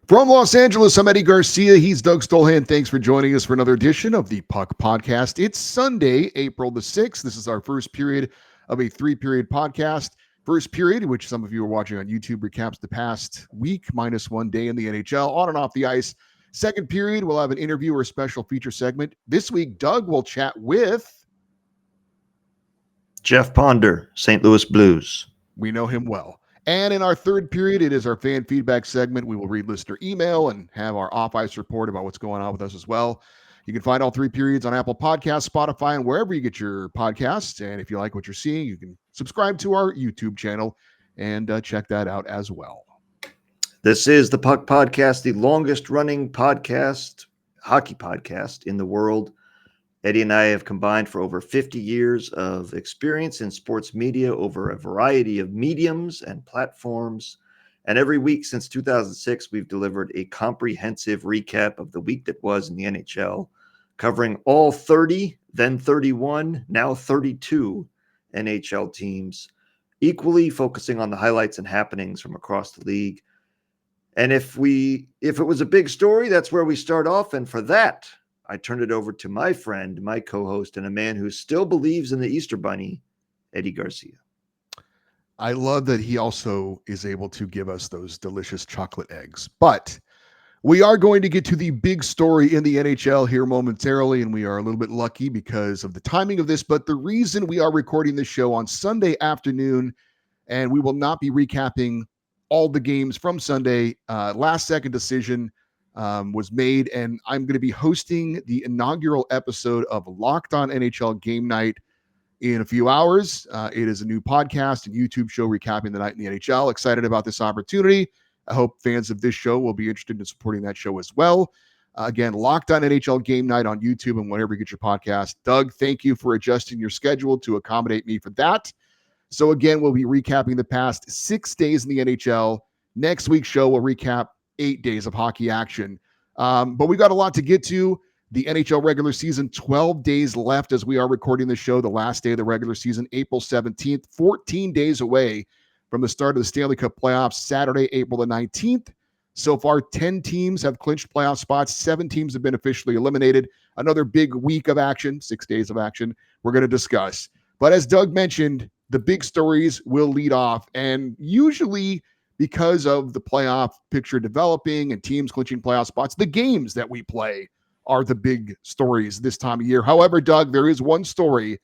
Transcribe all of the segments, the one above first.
From Los Angeles, I'm Eddie Garcia. He's Doug Stolhand. Thanks for joining us for another edition of the Puck Podcast. It's Sunday, April the 6th. This is our first period of a three-period podcast. First period, which some of you are watching on YouTube, recaps the past week minus 1 day in the NHL on and off the ice. Second period, we'll have an interview or a special feature segment. This week, Doug will chat with Jeff Ponder, St. Louis Blues. We know him well. And in our third period, it is our fan feedback segment. We will read listener email and have our off-ice report about what's going on with us as well. You can find all three periods on Apple Podcasts, Spotify, and wherever you get your podcasts. And if you like what you're seeing, you can subscribe to our YouTube channel and check that out as well. This is the Puck Podcast, the longest-running podcast, hockey podcast in the world. Eddie and I have combined for over 50 years of experience in sports media over a variety of mediums and platforms. And every week since 2006, we've delivered a comprehensive recap of the week that was in the NHL, covering all 30, then 31, now 32 NHL teams, equally focusing on the highlights and happenings from across the league. And if it was a big story, that's where we start off. And for that, I turned it over to my friend, my co-host, and a man who still believes in the Easter Bunny, Eddie Garcia. I love that he also is able to give us those delicious chocolate eggs. But we are going to get to the big story in the NHL here momentarily, and we are a little bit lucky because of the timing of this. But the reason we are recording this show on Sunday afternoon, and we will not be recapping all the games from Sunday, last-second decision was made, and I'm going to be hosting the inaugural episode of Locked On NHL Game Night in a few hours. It is a new podcast and YouTube show recapping the night in the NHL. Excited about this opportunity. I hope fans of this show will be interested in supporting that show as well. Again, Locked On NHL Game Night on YouTube and wherever you get your podcast. Doug, thank you for adjusting your schedule to accommodate me for that. So again, we'll be recapping the past 6 days in the NHL. Next week's show will recap 8 days of hockey action. But we got a lot to get to. The NHL regular season, 12 days left as we are recording the show. The last day of the regular season, April 17th, 14 days away from the start of the Stanley Cup playoffs, Saturday, April the 19th. So far, 10 teams have clinched playoff spots. 7 teams have been officially eliminated. Another big week of action, 6 days of action, we're going to discuss. But as Doug mentioned, the big stories will lead off. And usually, because of the playoff picture developing and teams clinching playoff spots, the games that we play are the big stories this time of year. However, Doug, there is one story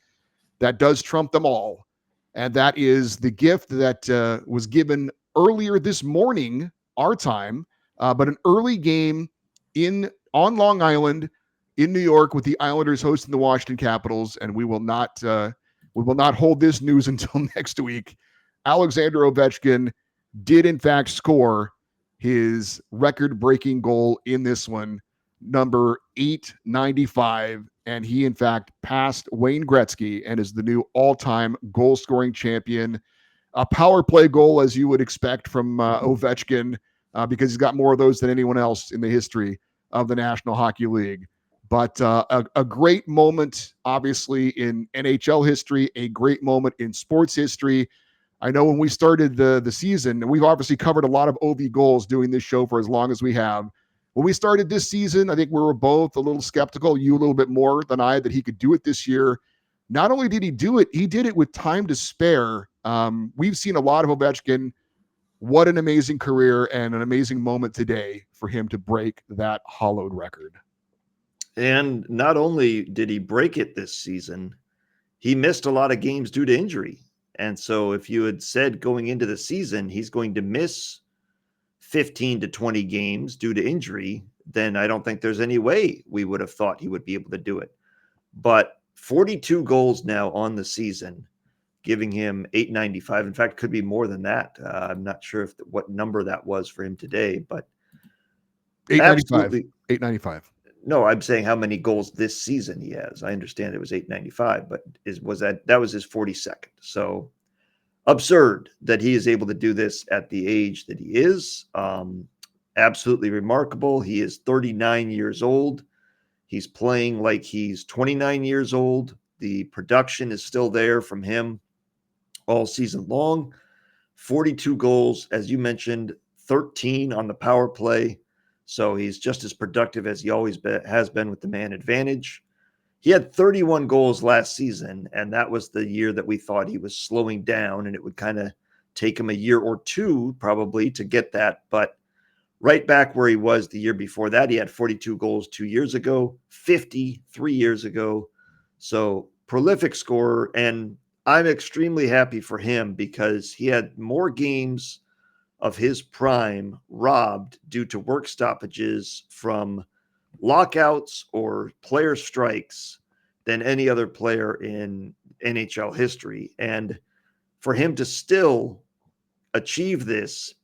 that does trump them all, and that is the gift that was given earlier this morning, our time, but an early game on Long Island in New York with the Islanders hosting the Washington Capitals, and we will not hold this news until next week. Alexander Ovechkin did in fact score his record-breaking goal in this one, number 895, and he in fact passed Wayne Gretzky and is the new all-time goal-scoring champion. A power play goal, as you would expect from Ovechkin, because he's got more of those than anyone else in the history of the National Hockey League. But a great moment, obviously, in NHL history, a great moment in sports history. I know when we started the season, and we've obviously covered a lot of OV goals doing this show for as long as we have. When we started this season, I think we were both a little skeptical, you a little bit more than I, that he could do it this year. Not only did he do it, he did it with time to spare. We've seen a lot of Ovechkin. What an amazing career and an amazing moment today for him to break that hallowed record. And not only did he break it this season, he missed a lot of games due to injury. And so if you had said going into the season, he's going to miss 15 to 20 games due to injury, then I don't think there's any way we would have thought he would be able to do it. But 42 goals now on the season, giving him 895. In fact, could be more than that. I'm not sure what number that was for him today, but 895. 895. No, I'm saying how many goals this season he has. I understand it was 895, but that was his 42nd. So absurd that he is able to do this at the age that he is. Absolutely remarkable. He is 39 years old. He's playing like he's 29 years old. The production is still there from him all season long. 42 goals, as you mentioned, 13 on the power play. So he's just as productive as he always has been with the man advantage. He had 31 goals last season, and that was the year that we thought he was slowing down, and it would kind of take him a year or two probably to get that. But right back where he was the year before that, he had 42 goals 2 years ago, 50 3 years ago. So prolific scorer, and I'm extremely happy for him because he had more games of his prime robbed due to work stoppages from lockouts or player strikes than any other player in NHL history. And for him to still achieve this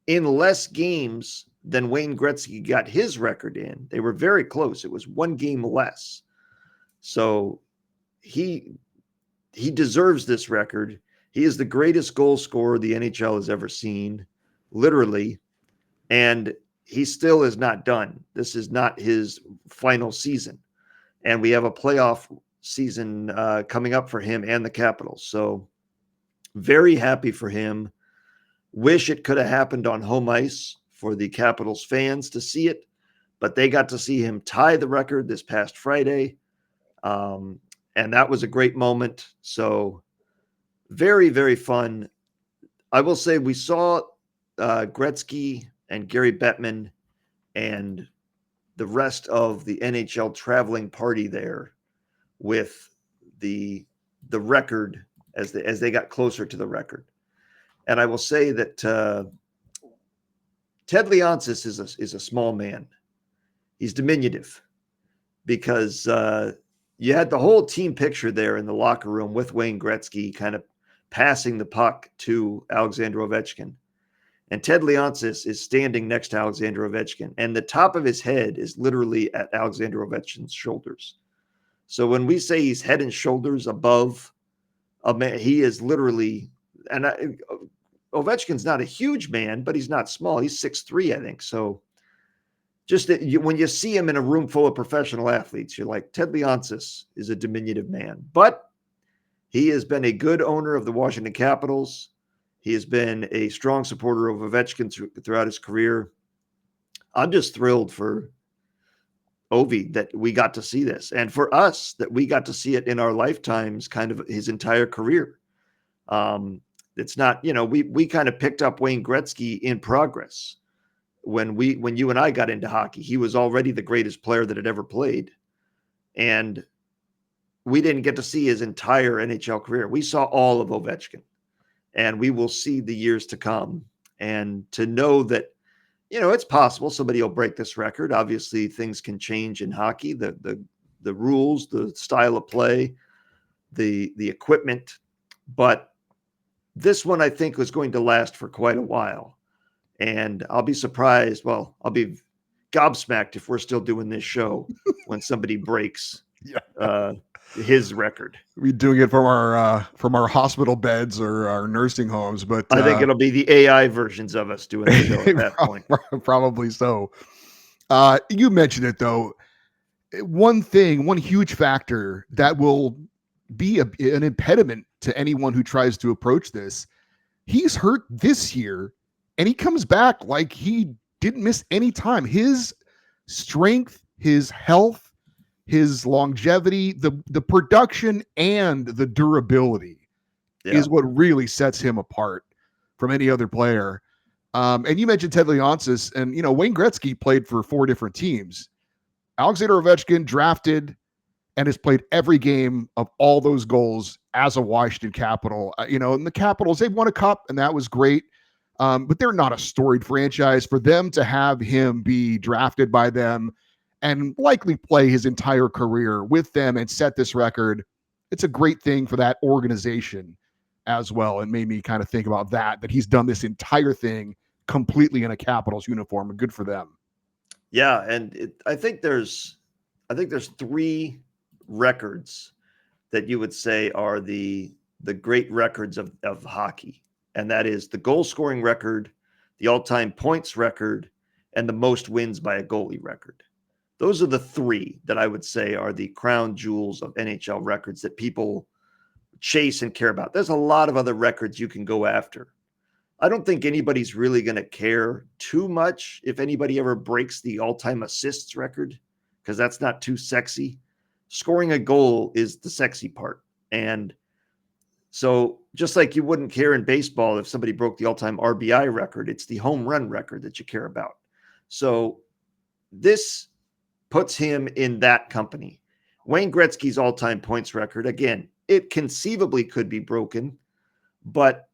in less games than Wayne Gretzky got his record in, they were very close. It was one game less. So he deserves this record. He is the greatest goal scorer the NHL has ever seen, literally. And he still is not done. This is not his final season. And we have a playoff season coming up for him and the Capitals. So very happy for him. Wish it could have happened on home ice for the Capitals fans to see it, but they got to see him tie the record this past Friday. And that was a great moment. So very, very fun. I will say we saw Gretzky and Gary Bettman and the rest of the NHL traveling party there with the record as they got closer to the record. And I will say that Ted Leonsis is a small man. He's diminutive because you had the whole team picture there in the locker room with Wayne Gretzky kind of passing the puck to Alexander Ovechkin. And Ted Leonsis is standing next to Alexander Ovechkin, and the top of his head is literally at Alexander Ovechkin's shoulders. So when we say he's head and shoulders above a man, he is literally, and Ovechkin's not a huge man, but he's not small. He's 6'3", I think. So just that when you see him in a room full of professional athletes, you're like, Ted Leonsis is a diminutive man. But he has been a good owner of the Washington Capitals. He has been a strong supporter of Ovechkin throughout his career. I'm just thrilled for Ovi that we got to see this, and for us that we got to see it in our lifetimes, kind of his entire career. It's not, we kind of picked up Wayne Gretzky in progress. When you and I got into hockey, he was already the greatest player that had ever played. And we didn't get to see his entire NHL career. We saw all of Ovechkin, and we will see the years to come. And to know that, it's possible somebody will break this record. Obviously, things can change in hockey, the rules, the style of play, the equipment. But this one, I think, was going to last for quite a while. And I'll be surprised. Well, I'll be gobsmacked if we're still doing this show when somebody breaks his record. We're doing it from our hospital beds or our nursing homes, but I think it'll be the AI versions of us doing the show at that point. Probably so. You mentioned it though. One huge factor that will be an impediment to anyone who tries to approach this. He's hurt this year, and he comes back like he didn't miss any time. His strength, his health, his longevity, the production, and the durability is what really sets him apart from any other player. And you mentioned Ted Leonsis, and Wayne Gretzky played for 4 different teams. Alexander Ovechkin drafted and has played every game of all those goals as a Washington Capital. And the Capitals, they've won a cup, and that was great. But they're not a storied franchise. For them to have him be drafted by them and likely play his entire career with them and set this record, it's a great thing for that organization as well. It made me kind of think about that he's done this entire thing completely in a Capitals uniform, and good for them. Yeah, and I think there's 3 records that you would say are the great records of hockey, and that is the goal scoring record, the all-time points record, and the most wins by a goalie record. Those are the 3 that I would say are the crown jewels of NHL records that people chase and care about. There's a lot of other records you can go after, I don't think anybody's really going to care too much if anybody ever breaks the all-time assists record, because that's not too sexy. Scoring a goal is the sexy part. And so just like you wouldn't care in baseball if somebody broke the all-time RBI record, it's the home run record that you care about. So this puts him in that company. Wayne Gretzky's all-time points record, again, it conceivably could be broken, but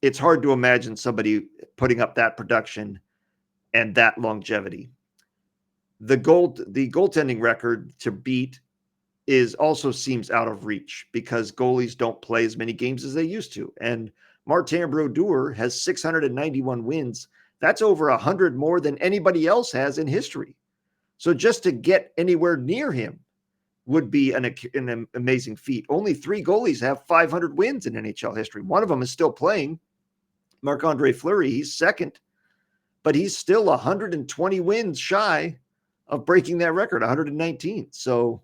it's hard to imagine somebody putting up that production and that longevity. The goaltending record to beat is also seems out of reach because goalies don't play as many games as they used to. And Martin Brodeur has 691 wins. That's over 100 more than anybody else has in history. So just to get anywhere near him would be an amazing feat. Only 3 goalies have 500 wins in NHL history. One of them is still playing, Marc-Andre Fleury. He's second, but he's still 120 wins shy of breaking that record, 119. So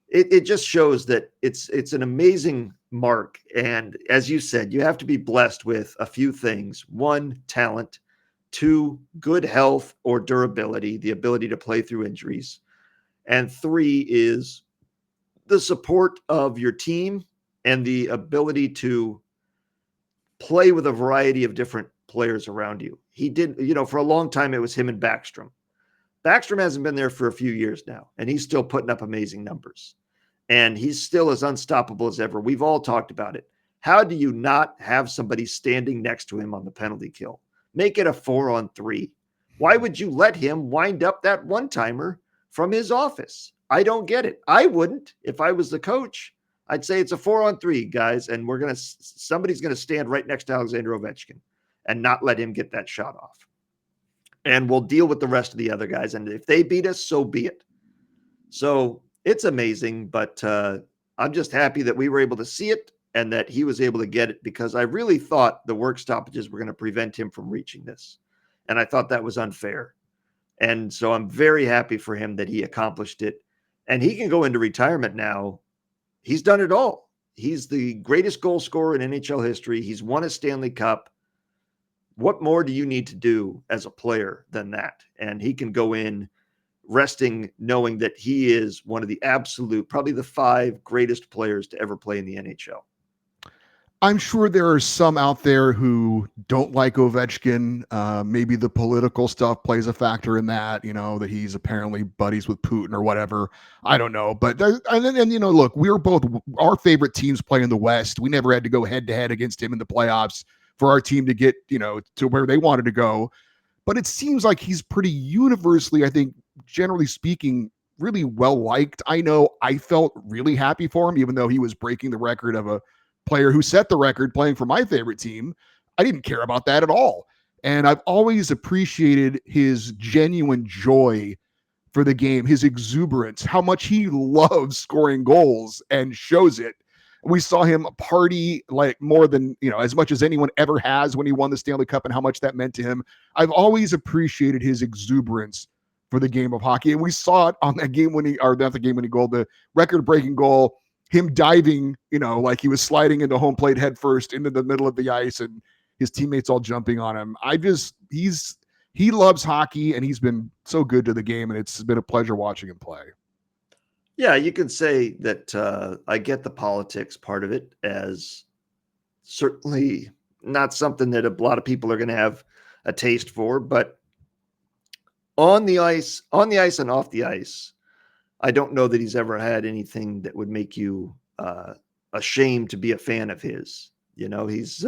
it just shows that it's an amazing mark. And as you said, you have to be blessed with a few things. 1, talent. 2, good health or durability, the ability to play through injuries. And 3 is the support of your team and the ability to play with a variety of different players around you. He did, for a long time, it was him and Backstrom. Backstrom hasn't been there for a few years now, and he's still putting up amazing numbers. And he's still as unstoppable as ever. We've all talked about it. How do you not have somebody standing next to him on the penalty kill? Make it a 4-on-3. Why would you let him wind up that one-timer from his office? I don't get it. I wouldn't if I was the coach. I'd say it's a 4-on-3, guys, and somebody's going to stand right next to Alexander Ovechkin and not let him get that shot off. And we'll deal with the rest of the other guys. And if they beat us, so be it. So it's amazing, but I'm just happy that we were able to see it and that he was able to get it, because I really thought the work stoppages were going to prevent him from reaching this. And I thought that was unfair. And so I'm very happy for him that he accomplished it. And he can go into retirement now. He's done it all. He's the greatest goal scorer in NHL history. He's won a Stanley Cup. What more do you need to do as a player than that? And he can go in resting, knowing that he is one of the absolute, probably the 5 greatest players to ever play in the NHL. I'm sure there are some out there who don't like Ovechkin. Maybe the political stuff plays a factor in that, that he's apparently buddies with Putin or whatever. I don't know. But, look, our favorite teams play in the West. We never had to go head to head against him in the playoffs for our team to get, to where they wanted to go. But it seems like he's pretty universally, I think, generally speaking, really well liked. I know I felt really happy for him, even though he was breaking the record of a player who set the record playing for my favorite team. I didn't care about that at all. And I've always appreciated his genuine joy for the game, his exuberance, how much he loves scoring goals and shows it. We saw him party like more than, as much as anyone ever has when he won the Stanley Cup, and how much that meant to him. I've always appreciated his exuberance for the game of hockey. And we saw it on that game when he goaled, the record-breaking goal, him diving, like he was sliding into home plate head first into the middle of the ice, and his teammates all jumping on him. He loves hockey, and he's been so good to the game, and it's been a pleasure watching him play. Yeah, you can say that I get the politics part of it, as certainly not something that a lot of people are going to have a taste for, but on the ice and off the ice, I don't know that he's ever had anything that would make you ashamed to be a fan of his. He's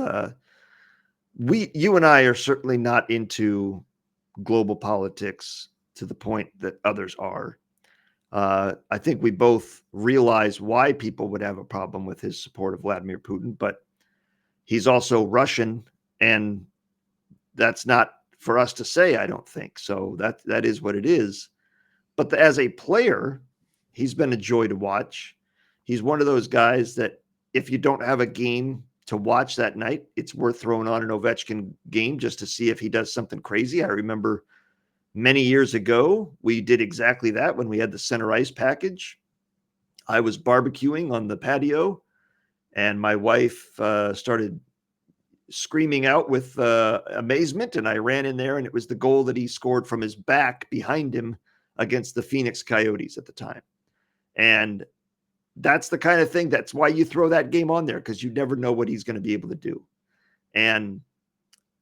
you and I are certainly not into global politics to the point that others are. I think we both realize why people would have a problem with his support of Vladimir Putin, but he's also Russian, and that's not for us to say, I don't think. So that is what it is. But as a player, he's been a joy to watch. He's one of those guys that if you don't have a game to watch that night, it's worth throwing on an Ovechkin game just to see if he does something crazy. I remember many years ago, we did exactly that when we had the center ice package. I was barbecuing on the patio, and my wife started screaming out with amazement, and I ran in there, and it was the goal that he scored from his back behind him against the Phoenix Coyotes at the time. And that's the kind of thing, that's why you throw that game on there, because you never know what he's going to be able to do. And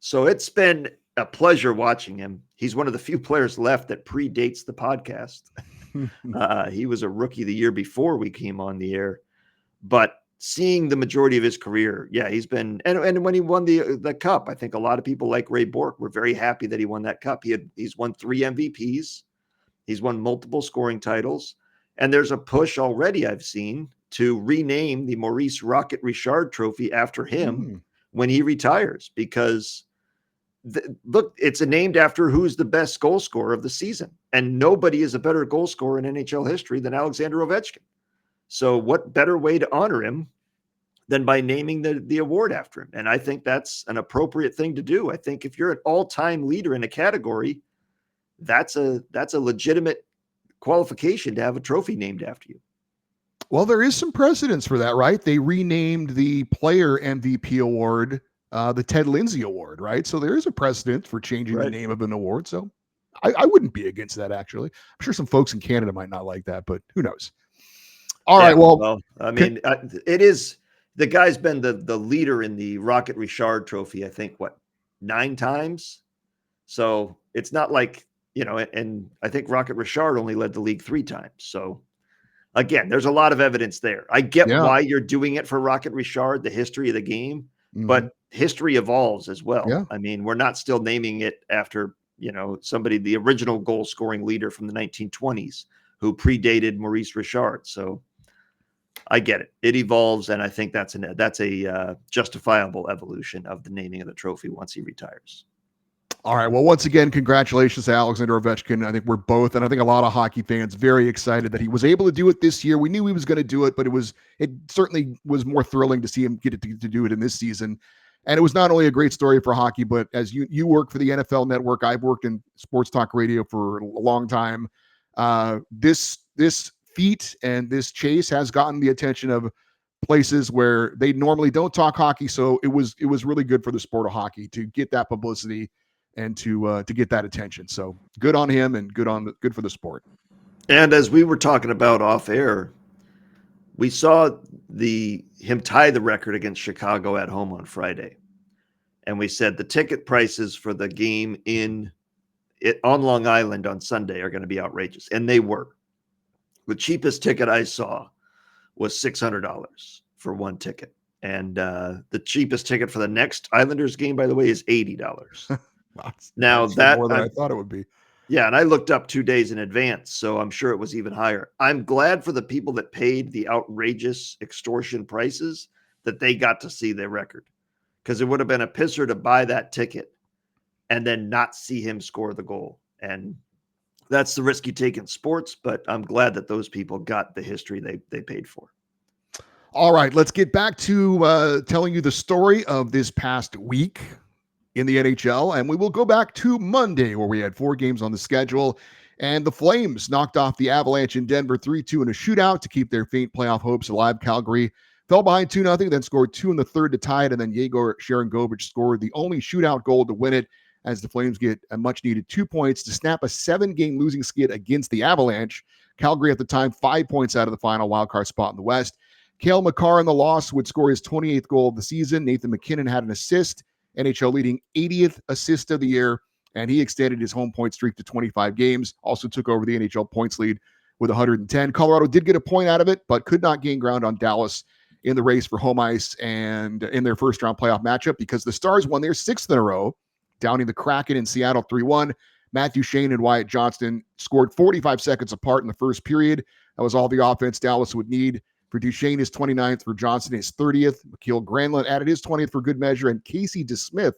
so it's been a pleasure watching him. He's one of the few players left that predates the podcast. He was a rookie the year before we came on the air, but seeing the majority of his career, yeah, he's been, and when he won the cup, I think a lot of people like Ray Bourque were very happy that he won that cup. He's won 3 MVPs. He's won multiple scoring titles. And there's a push already I've seen to rename the Maurice Rocket Richard Trophy after him when he retires, because look, it's named after who's the best goal scorer of the season. And nobody is a better goal scorer in NHL history than Alexander Ovechkin. So what better way to honor him than by naming the award after him? And I think that's an appropriate thing to do. I think if you're an all-time leader in a category, that's a legitimate qualification to have a trophy named after you. Well, there is some precedence for that, right? They renamed the player MVP award the Ted Lindsay Award, right? So there is a precedent for changing the name of an award. So I wouldn't be against that, actually. I'm sure some folks in Canada might not like that, but who knows? All right. Well, I mean, it is, the guy's been the leader in the Rocket Richard Trophy, I think, 9 times? So it's not like, and I think Rocket Richard only led the league 3 times. So again, there's a lot of evidence there. I get why you're doing it for Rocket Richard, the history of the game, but history evolves as well. Yeah. I mean, we're not still naming it after, somebody, the original goal scoring leader from the 1920s who predated Maurice Richard. So I get it. It evolves. And I think that's a justifiable evolution of the naming of the trophy once he retires. All right. Well, once again, congratulations to Alexander Ovechkin. I think we're both, and I think a lot of hockey fans, very excited that he was able to do it this year. We knew he was going to do it, but it certainly was more thrilling to see him get it to do it in this season. And it was not only a great story for hockey, but as you work for the NFL Network, I've worked in sports talk radio for a long time. This feat and this chase has gotten the attention of places where they normally don't talk hockey. So it was really good for the sport of hockey to get that publicity and to get that attention. So good on him and good for the sport. And as we were talking about off air, we saw him tie the record against Chicago at home on Friday. And we said the ticket prices for the game on Long Island on Sunday are going to be outrageous. And they were. The cheapest ticket I saw was $600 for one ticket. And the cheapest ticket for the next Islanders game, by the way, is $80. Now that's more than I thought it would be. Yeah, and I looked up 2 days in advance, so I'm sure it was even higher. I'm glad for the people that paid the outrageous extortion prices that they got to see their record, because it would have been a pisser to buy that ticket and then not see him score the goal. And that's the risk you take in sports, but I'm glad that those people got the history they paid for. All right, let's get back to telling you the story of this past week in the NHL, and we will go back to Monday, where we had 4 games on the schedule, and the Flames knocked off the Avalanche in Denver 3-2 in a shootout to keep their faint playoff hopes alive. Calgary fell behind 2-0, then scored 2 in the third to tie it, and then Yegor Sharangovich scored the only shootout goal to win it, as the Flames get a much-needed 2 points to snap a 7-game losing skid against the Avalanche. Calgary at the time 5 points out of the final wildcard spot in the West. Cale Makar in the loss would score his 28th goal of the season. Nathan MacKinnon had an assist, NHL leading 80th assist of the year, and he extended his home point streak to 25 games. Also took over the NHL points lead with 110. Colorado did get a point out of it, but could not gain ground on Dallas in the race for home ice and in their first-round playoff matchup, because the Stars won their 6th in a row, downing the Kraken in Seattle 3-1. Matthew Shane and Wyatt Johnston scored 45 seconds apart in the first period. That was all the offense Dallas would need. For Duchesne, his 29th. For Johnson, his 30th. Mikhail Granlund added his 20th for good measure. And Casey DeSmith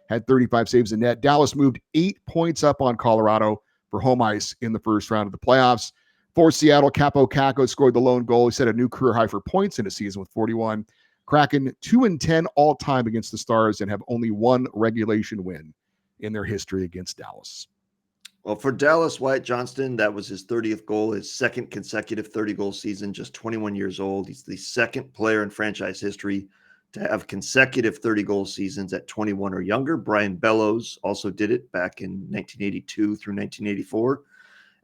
had 35 saves in net. Dallas moved 8 points up on Colorado for home ice in the first round of the playoffs. For Seattle, Capo Caco scored the lone goal. He set a new career high for points in a season with 41. Kraken 2-10 all time against the Stars and have only 1 regulation win in their history against Dallas. Well, for Dallas, Wyatt Johnston, that was his 30th goal, his 2nd consecutive 30-goal season, just 21 years old. He's the 2nd player in franchise history to have consecutive 30-goal seasons at 21 or younger. Brian Bellows also did it back in 1982 through 1984.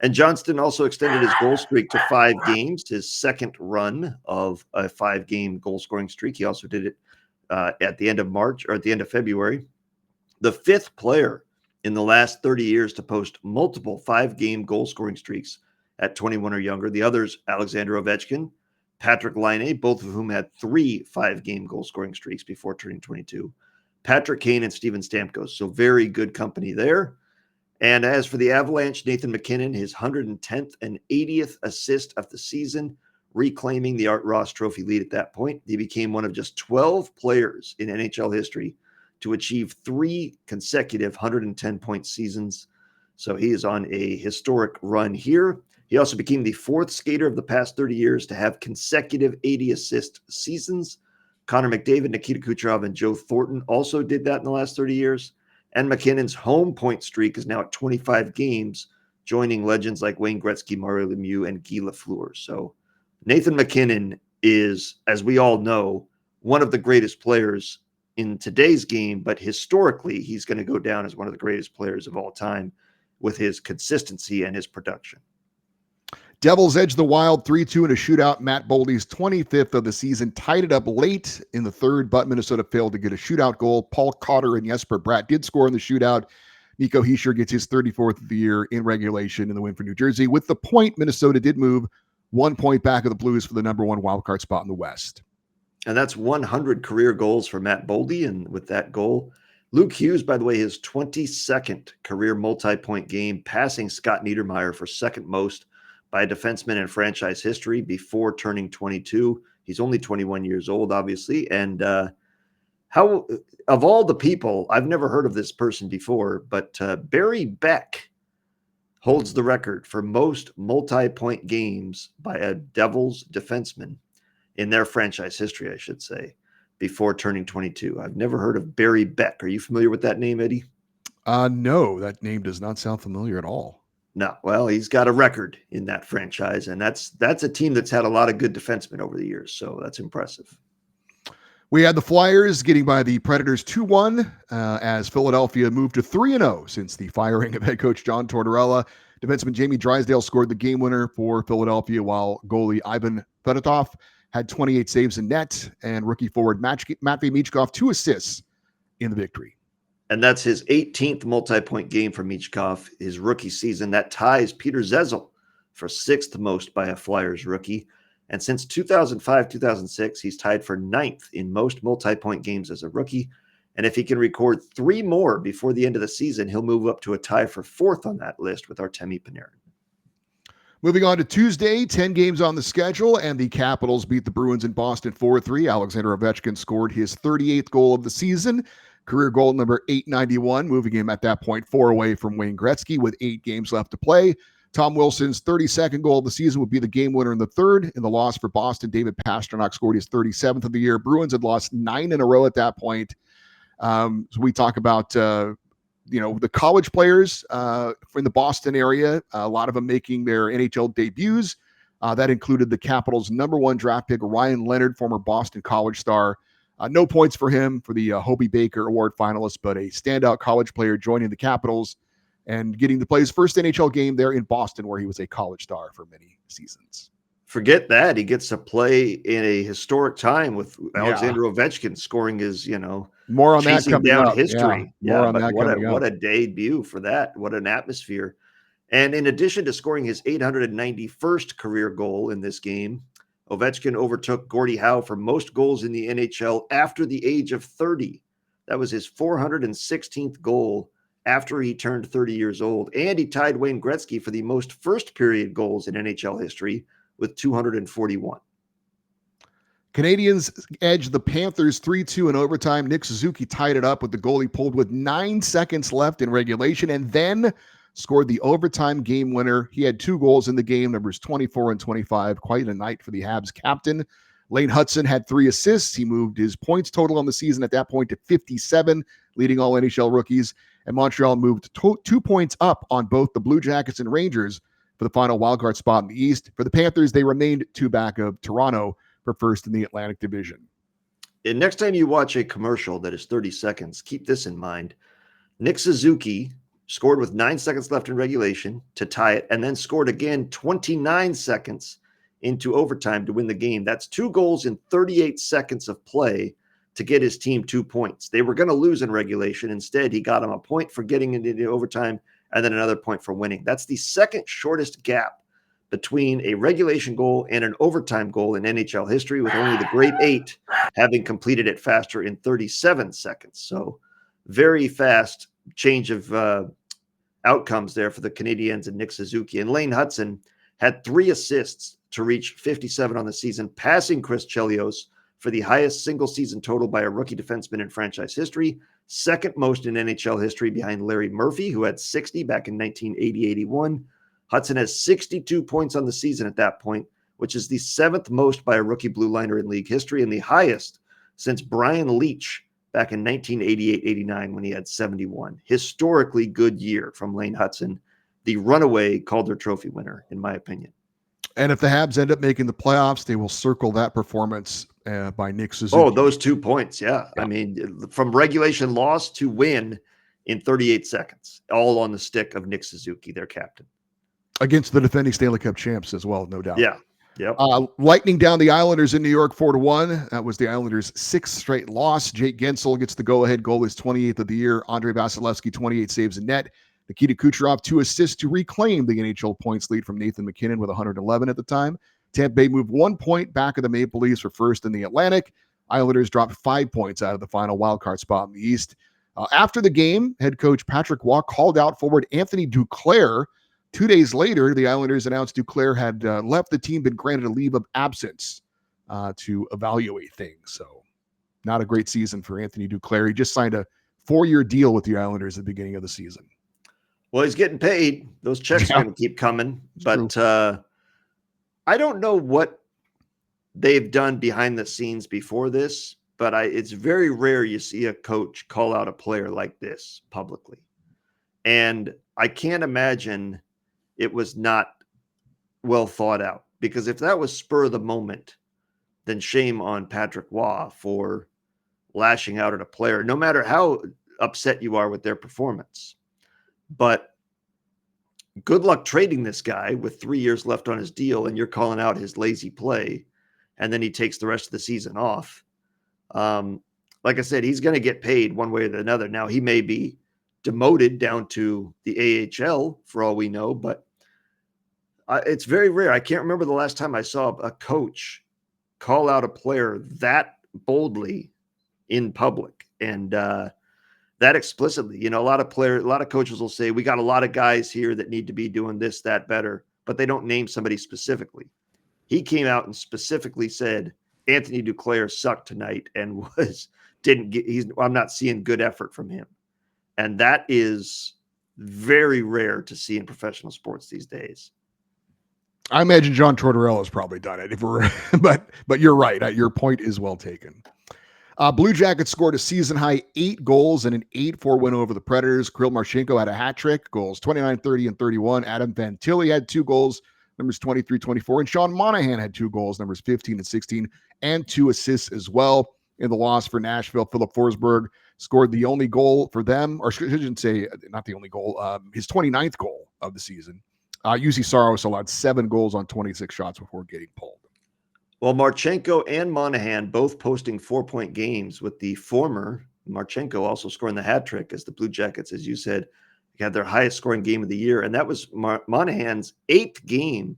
And Johnston also extended his goal streak to 5 games, his second run of a 5-game goal-scoring streak. He also did it at the end of March or at the end of February. The 5th player in the last 30 years to post multiple 5-game goal-scoring streaks at 21 or younger. The others, Alexander Ovechkin, Patrick Laine, both of whom had 3 5-game goal-scoring streaks before turning 22. Patrick Kane and Steven Stamkos. So very good company there. And as for the Avalanche, Nathan MacKinnon, his 110th and 80th assist of the season, reclaiming the Art Ross Trophy lead at that point. He became one of just 12 players in NHL history to achieve 3 consecutive 110-point seasons. So he is on a historic run here. He also became the 4th skater of the past 30 years to have consecutive 80-assist seasons. Connor McDavid, Nikita Kucherov, and Joe Thornton also did that in the last 30 years. And McKinnon's home point streak is now at 25 games, joining legends like Wayne Gretzky, Mario Lemieux, and Guy Lafleur. So Nathan MacKinnon is, as we all know, one of the greatest players in today's game, but historically, he's going to go down as one of the greatest players of all time with his consistency and his production. Devils edged the Wild 3-2 in a shootout. Matt Boldy's 25th of the season tied it up late in the third, but Minnesota failed to get a shootout goal. Paul Cotter and Jesper Bratt did score in the shootout. Nico Hischier gets his 34th of the year in regulation in the win for New Jersey. With the point, Minnesota did move 1 point back of the Blues for the number 1 wildcard spot in the West. And that's 100 career goals for Matt Boldy. And with that goal, Luke Hughes, by the way, his 22nd career multi-point game, passing Scott Niedermayer for second most by a defenseman in franchise history before turning 22. He's only 21 years old, obviously. And how, of all the people, I've never heard of this person before, but Barry Beck holds the record for most multi-point games by a Devils defenseman in their franchise history, I should say, before turning 22. I've never heard of Barry Beck. Are you familiar with that name, Eddie? No, that name does not sound familiar at all. No, well, he's got a record in that franchise, and that's a team that's had a lot of good defensemen over the years, so that's impressive. We had the Flyers getting by the Predators 2-1 as Philadelphia moved to 3-0 since the firing of head coach John Tortorella. Defenseman Jamie Drysdale scored the game winner for Philadelphia, while goalie Ivan Fedotov had 28 saves in net, and rookie forward Matvei Michkov 2 assists in the victory. And that's his 18th multi-point game for Michkov, his rookie season. That ties Peter Zezel for 6th most by a Flyers rookie. And since 2005-2006, he's tied for 9th in most multi-point games as a rookie. And if he can record 3 more before the end of the season, he'll move up to a tie for 4th on that list with Artemi Panarin. Moving on to Tuesday, 10 games on the schedule, and the Capitals beat the Bruins in Boston 4-3. Alexander Ovechkin scored his 38th goal of the season, career goal number 891, moving him at that point 4 away from Wayne Gretzky with 8 games left to play. Tom Wilson's 32nd goal of the season would be the game winner in the third. In the loss for Boston, David Pastrnak scored his 37th of the year. Bruins had lost 9 in a row at that point. So we talk about, the college players in the Boston area, a lot of them making their NHL debuts. That included the Capitals' number 1 draft pick, Ryan Leonard, former Boston College star. No points for him for the Hobey Baker Award finalist, but a standout college player joining the Capitals and getting to play his first NHL game there in Boston, where he was a college star for many seasons. Forget that. He gets to play in a historic time with Alexander Ovechkin scoring his, more on that coming down up. history. More on that coming up. What a debut for that. What an atmosphere. And in addition to scoring his 891st career goal in this game, Ovechkin overtook Gordie Howe for most goals in the NHL after the age of 30. That was his 416th goal after he turned 30 years old. And he tied Wayne Gretzky for the most first period goals in NHL history with 241. Canadians edged the Panthers 3-2 in overtime. Nick Suzuki tied it up with the goal he pulled with 9 seconds left in regulation and then scored the overtime game winner. He had 2 goals in the game, numbers 24 and 25. Quite a night for the Habs captain. Lane Hudson had 3 assists. He moved his points total on the season at that point to 57, leading all NHL rookies. And Montreal moved 2 points up on both the Blue Jackets and Rangers for the final wildcard spot in the East. For the Panthers, they remained 2 back of Toronto for first in the Atlantic Division. And next time you watch a commercial that is 30 seconds, keep this in mind. Nick Suzuki scored with 9 seconds left in regulation to tie it, and then scored again 29 seconds into overtime to win the game. That's 2 goals in 38 seconds of play to get his team 2 points. They were going to lose in regulation. Instead, he got him a point for getting into overtime and then another point for winning. That's the second shortest gap between a regulation goal and an overtime goal in NHL history, with only the Great Eight having completed it faster in 37 seconds. So very fast change of outcomes there for the Canadiens and Nick Suzuki. And Lane Hutson had 3 assists to reach 57 on the season, passing Chris Chelios for the highest single season total by a rookie defenseman in franchise history, second most in NHL history behind Larry Murphy, who had 60 back in 1980-81. Hutson has 62 points on the season at that point, which is the 7th most by a rookie blue liner in league history and the highest since Brian Leach back in 1988-89 when he had 71. Historically good year from Lane Hutson, the runaway Calder Trophy winner, in my opinion. And if the Habs end up making the playoffs, they will circle that performance by Nick Suzuki. Oh, those 2 points. Yeah. I mean, from regulation loss to win in 38 seconds, all on the stick of Nick Suzuki, their captain. Against the defending Stanley Cup champs as well, no doubt. Yeah. Yep. Lightning down the Islanders in New York 4-1. That was the Islanders' 6th straight loss. Jake Gensel gets the go-ahead goal, his 28th of the year. Andrei Vasilevsky, 28 saves in net. Nikita Kucherov, 2 assists to reclaim the NHL points lead from Nathan MacKinnon with 111 at the time. Tampa Bay moved 1 point back of the Maple Leafs for first in the Atlantic. Islanders dropped 5 points out of the final wildcard spot in the East. After the game, head coach Patrick Waugh called out forward Anthony Duclair. 2 days later, the Islanders announced Duclair had left the team, been granted a leave of absence to evaluate things. So not a great season for Anthony Duclair. He just signed a 4-year deal with the Islanders at the beginning of the season. Well, he's getting paid. Those checks are going to keep coming. But I don't know what they've done behind the scenes before this, but it's very rare you see a coach call out a player like this publicly. And I can't imagine it was not well thought out, because if that was spur of the moment, then shame on Patrick Waugh for lashing out at a player, no matter how upset you are with their performance. But good luck trading this guy with 3 years left on his deal, and you're calling out his lazy play, and then he takes the rest of the season off. Like I said, he's going to get paid one way or another. Now, he may be demoted down to the AHL for all we know, but it's very rare. I can't remember the last time I saw a coach call out a player that boldly in public and that explicitly. A lot of coaches will say, we got a lot of guys here that need to be doing this, that better, but they don't name somebody specifically. He came out and specifically said, Anthony Duclair sucked tonight and I'm not seeing good effort from him. And that is very rare to see in professional sports these days. I imagine John Tortorella's probably done it. But you're right. Your point is well taken. Blue Jackets scored a season-high 8 goals and an 8-4 win over the Predators. Kirill Marchenko had a hat trick, goals 29, 30, and 31. Adam Fantilli had 2 goals, numbers 23, 24. And Sean Monahan had 2 goals, numbers 15 and 16, and 2 assists as well. In the loss for Nashville, Philip Forsberg scored the only goal for them, or I shouldn't say not the only goal, his 29th goal of the season. UC Saros allowed 7 goals on 26 shots before getting pulled. Well, Marchenko and Monahan both posting 4-point games, with the former, Marchenko, also scoring the hat trick as the Blue Jackets, as you said, had their highest scoring game of the year. And that was Monahan's 8th game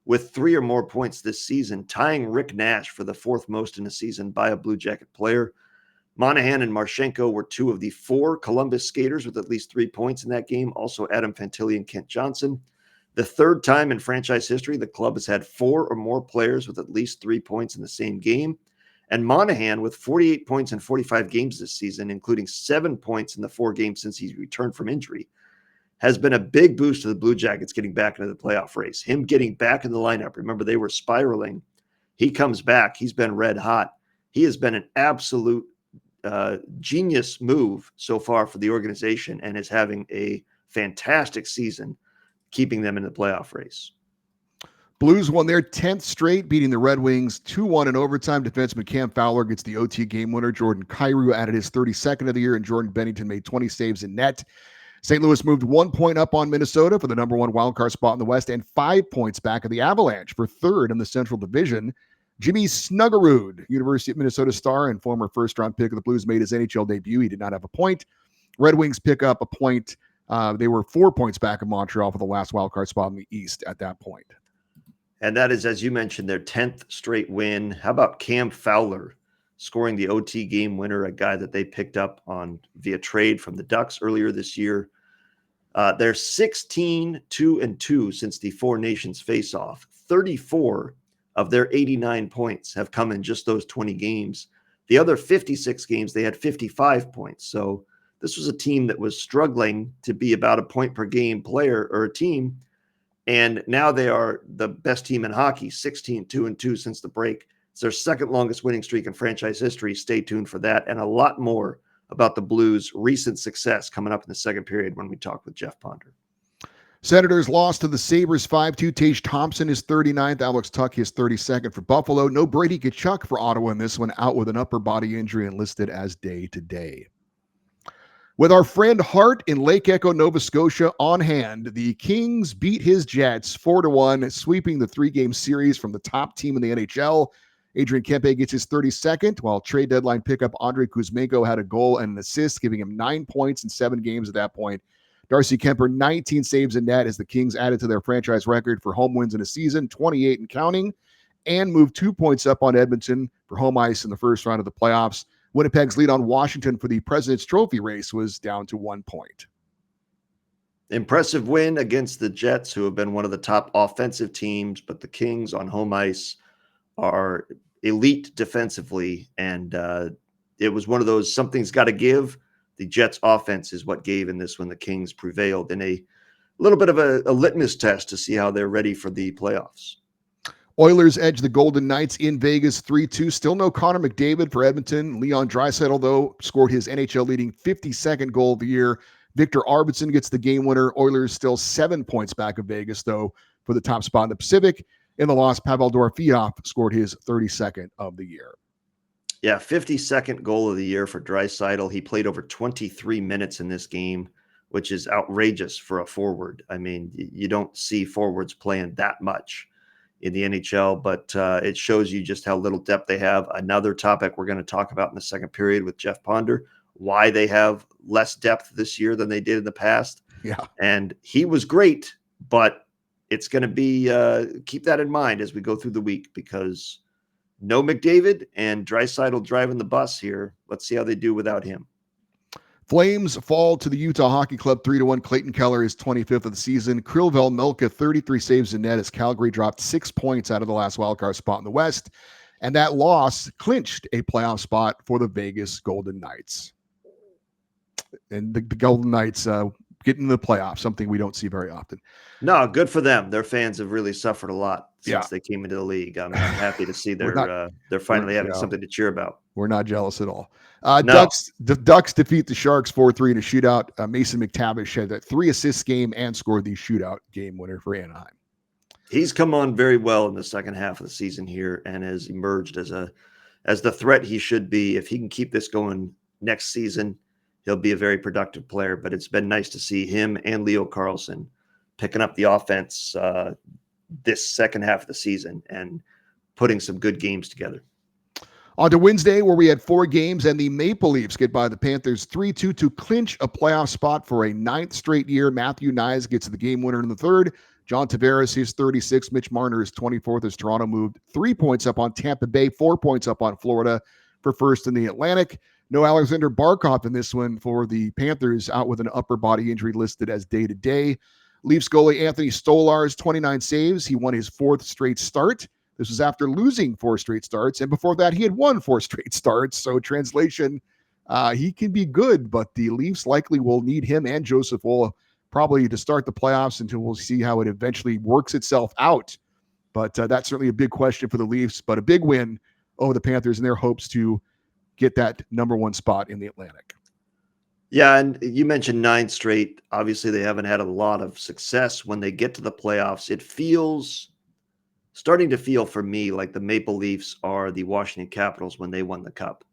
with 3 or more points this season, tying Rick Nash for the 4th most in a season by a Blue Jacket player. Monahan and Marchenko were 2 of the 4 Columbus skaters with at least 3 points in that game. Also Adam Fantilli and Kent Johnson. The 3rd time in franchise history, the club has had 4 or more players with at least 3 points in the same game. And Monahan, with 48 points in 45 games this season, including 7 points in the 4 games since he returned from injury, has been a big boost to the Blue Jackets getting back into the playoff race. Him getting back in the lineup. Remember, they were spiraling. He comes back. He's been red hot. He has been an absolute genius move so far for the organization and is having a fantastic season, keeping them in the playoff race. Blues won their 10th straight, beating the Red Wings 2-1 in overtime. Defenseman Cam Fowler gets the OT game winner. Jordan Kyrou added his 32nd of the year, and Jordan Bennington made 20 saves in net. St. Louis moved 1 point up on Minnesota for the number one wildcard spot in the West and 5 points back of the Avalanche for third in the Central Division. Jimmy Snuggerud, University of Minnesota star and former first-round pick of the Blues, made his NHL debut. He did not have a point. Red Wings pick up a point. They were 4 points back of Montreal for the last wildcard spot in the East at that point. And that is, as you mentioned, their 10th straight win. How about Cam Fowler scoring the OT game winner, a guy that they picked up on via trade from the Ducks earlier this year? They're 16-2-2 since the Four Nations face-off. 34 of their 89 points have come in just those 20 games. The other 56 games, they had 55 points. So this was a team that was struggling to be about a point per game player or a team. And now they are the best team in hockey, 16-2-2 since the break. It's their second longest winning streak in franchise history. Stay tuned for that and a lot more about the Blues' recent success coming up in the second period when we talk with Jeff Ponder. Senators lost to the Sabres 5-2. Tage Thompson is 39th. Alex Tuck is 32nd for Buffalo. No Brady Tkachuk for Ottawa in this one, out with an upper body injury and listed as day-to-day. With our friend Hart in Lake Echo, Nova Scotia on hand, the Kings beat his Jets 4-1, sweeping the 3-game series from the top team in the NHL. Adrian Kempe gets his 32nd, while trade deadline pickup Andrei Kuzmenko had a goal and an assist, giving him 9 points in 7 games at that point. Darcy Kemper, 19 saves in net as the Kings added to their franchise record for home wins in a season, 28 and counting, and moved 2 points up on Edmonton for home ice in the first round of the playoffs. Winnipeg's lead on Washington for the President's Trophy race was down to 1 point. Impressive win against the Jets, who have been one of the top offensive teams, but the Kings on home ice are elite defensively, and it was one of those something's got to give. The Jets offense is what gave in this when the Kings prevailed in a little bit of a litmus test to see how they're ready for the playoffs. Oilers edge the Golden Knights in Vegas 3-2. Still no Connor McDavid for Edmonton. Leon Draisaitl, though, scored his NHL-leading 52nd goal of the year. Victor Arvidsson gets the game winner. Oilers still 7 points back of Vegas, though, for the top spot in the Pacific. In the loss, Pavel Dorofeev scored his 32nd of the year. Yeah, 52nd goal of the year for Draisaitl. He played over 23 minutes in this game, which is outrageous for a forward. I mean, you don't see forwards playing that much in the NHL, but it shows you just how little depth they have. Another topic we're going to talk about in the second period with Jeff Ponder, why they have less depth this year than they did in the past. Yeah. And he was great, but it's going to be, keep that in mind as we go through the week, because no McDavid and Draisaitl driving the bus here. Let's see how they do without him. Flames fall to the Utah Hockey Club 3-1. Clayton Keller is 25th of the season. Krylvel Melka, 33 saves in net as Calgary dropped 6 points out of the last wildcard spot in the West. And that loss clinched a playoff spot for the Vegas Golden Knights. And the Golden Knights get into the playoffs, something we don't see very often. No, good for them. Their fans have really suffered a lot since they came into the league. I'm happy to see they're finally having something to cheer about. We're not jealous at all. No. The Ducks defeat the Sharks 4-3 in a shootout. Mason McTavish had that 3 assist game and scored the shootout game winner for Anaheim. He's come on very well in the second half of the season here and has emerged as the threat he should be. If he can keep this going next season, he'll be a very productive player. But it's been nice to see him and Leo Carlsson picking up the offense this second half of the season and putting some good games together. On to Wednesday, where we had 4 games, and the Maple Leafs get by the Panthers 3-2 to clinch a playoff spot for a 9th straight year. Matthew Nyes gets the game winner in the third. John Tavares is 36. Mitch Marner is 24th as Toronto moved 3 points up on Tampa Bay, 4 points up on Florida for first in the Atlantic. No Alexander Barkov in this one for the Panthers, out with an upper body injury listed as day-to-day. Leafs goalie Anthony Stolarz, 29 saves. He won his 4th straight start. This was after losing 4 straight starts, and before that, he had won 4 straight starts. So translation, he can be good, but the Leafs likely will need him and Joseph Woll probably to start the playoffs until we'll see how it eventually works itself out. But that's certainly a big question for the Leafs, but a big win over the Panthers in their hopes to get that number 1 spot in the Atlantic. Yeah, and you mentioned 9 straight. Obviously, they haven't had a lot of success when they get to the playoffs. It feels starting to feel for me like the Maple Leafs are the Washington Capitals when they won the Cup.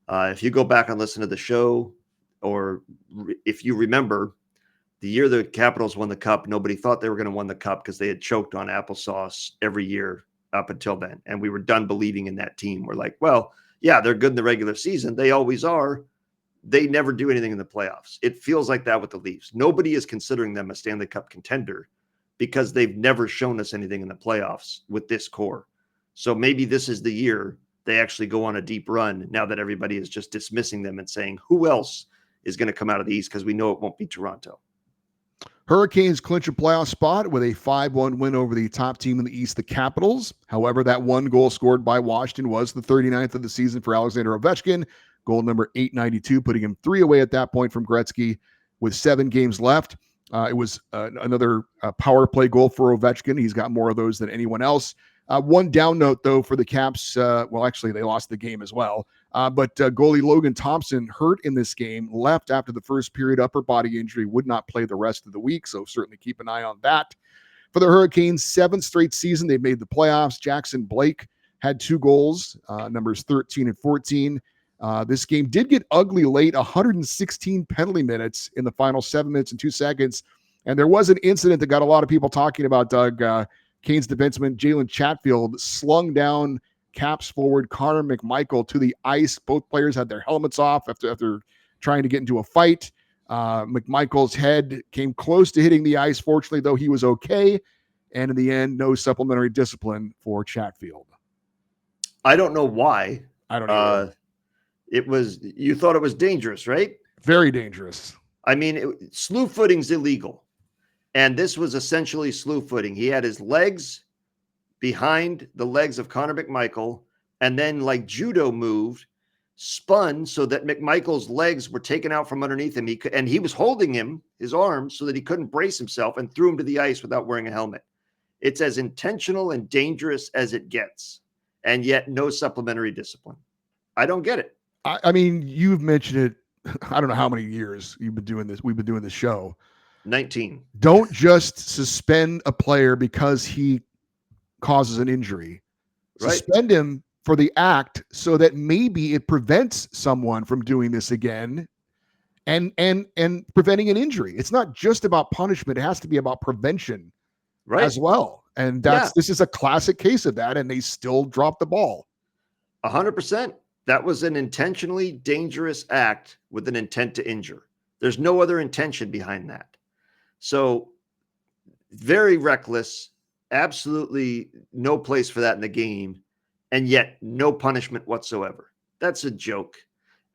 If you go back and listen to the show, or if you remember the year the Capitals won the Cup, nobody thought they were going to win the Cup because they had choked on applesauce every year up until then. And we were done believing in that team. We're like, well, yeah, they're good in the regular season. They always are. They never do anything in the playoffs. It feels like that with the Leafs. Nobody is considering them a Stanley Cup contender because they've never shown us anything in the playoffs with this core. So maybe this is the year they actually go on a deep run now that everybody is just dismissing them and saying, who else is going to come out of the East? Because we know it won't be Toronto. Hurricanes clinch a playoff spot with a 5-1 win over the top team in the East, the Capitals. However, that one goal scored by Washington was the 39th of the season for Alexander Ovechkin, goal number 892, putting him 3 away at that point from Gretzky with 7 games left. It was another power play goal for Ovechkin. He's got more of those than anyone else. One down note, though, for the Caps. Well, actually, they lost the game as well. But goalie Logan Thompson, hurt in this game, left after the first period, upper body injury, would not play the rest of the week. So certainly keep an eye on that. For the Hurricanes, 7th straight season, they've made the playoffs. Jackson Blake had 2 goals, numbers 13 and 14. This game did get ugly late, 116 penalty minutes in the final 7 minutes and 2 seconds. And there was an incident that got a lot of people talking about, Doug. Canes defenseman Jalen Chatfield slung down Caps forward Connor McMichael to the ice. Both players had their helmets off after trying to get into a fight. McMichael's head came close to hitting the ice. Fortunately, though, he was okay. And in the end, no supplementary discipline for Chatfield. I don't know why. I don't know. You thought it was dangerous, right? Very dangerous. I mean, slew footing's illegal. And this was essentially slew footing. He had his legs behind the legs of Connor McMichael, and then like judo moved, spun so that McMichael's legs were taken out from underneath him. He was holding his arms so that he couldn't brace himself, and threw him to the ice without wearing a helmet. It's as intentional and dangerous as it gets, and yet no supplementary discipline. I don't get it. I mean, you've mentioned it. I don't know how many years you've been doing this. We've been doing this show. 19. Don't just suspend a player because he causes an injury. Right. Suspend him for the act so that maybe it prevents someone from doing this again and preventing an injury. It's not just about punishment. It has to be about prevention as well. And this is a classic case of that. And they still drop the ball. 100%. That was an intentionally dangerous act with an intent to injure. There's no other intention behind that. So very reckless, absolutely no place for that in the game, and yet no punishment whatsoever. That's a joke.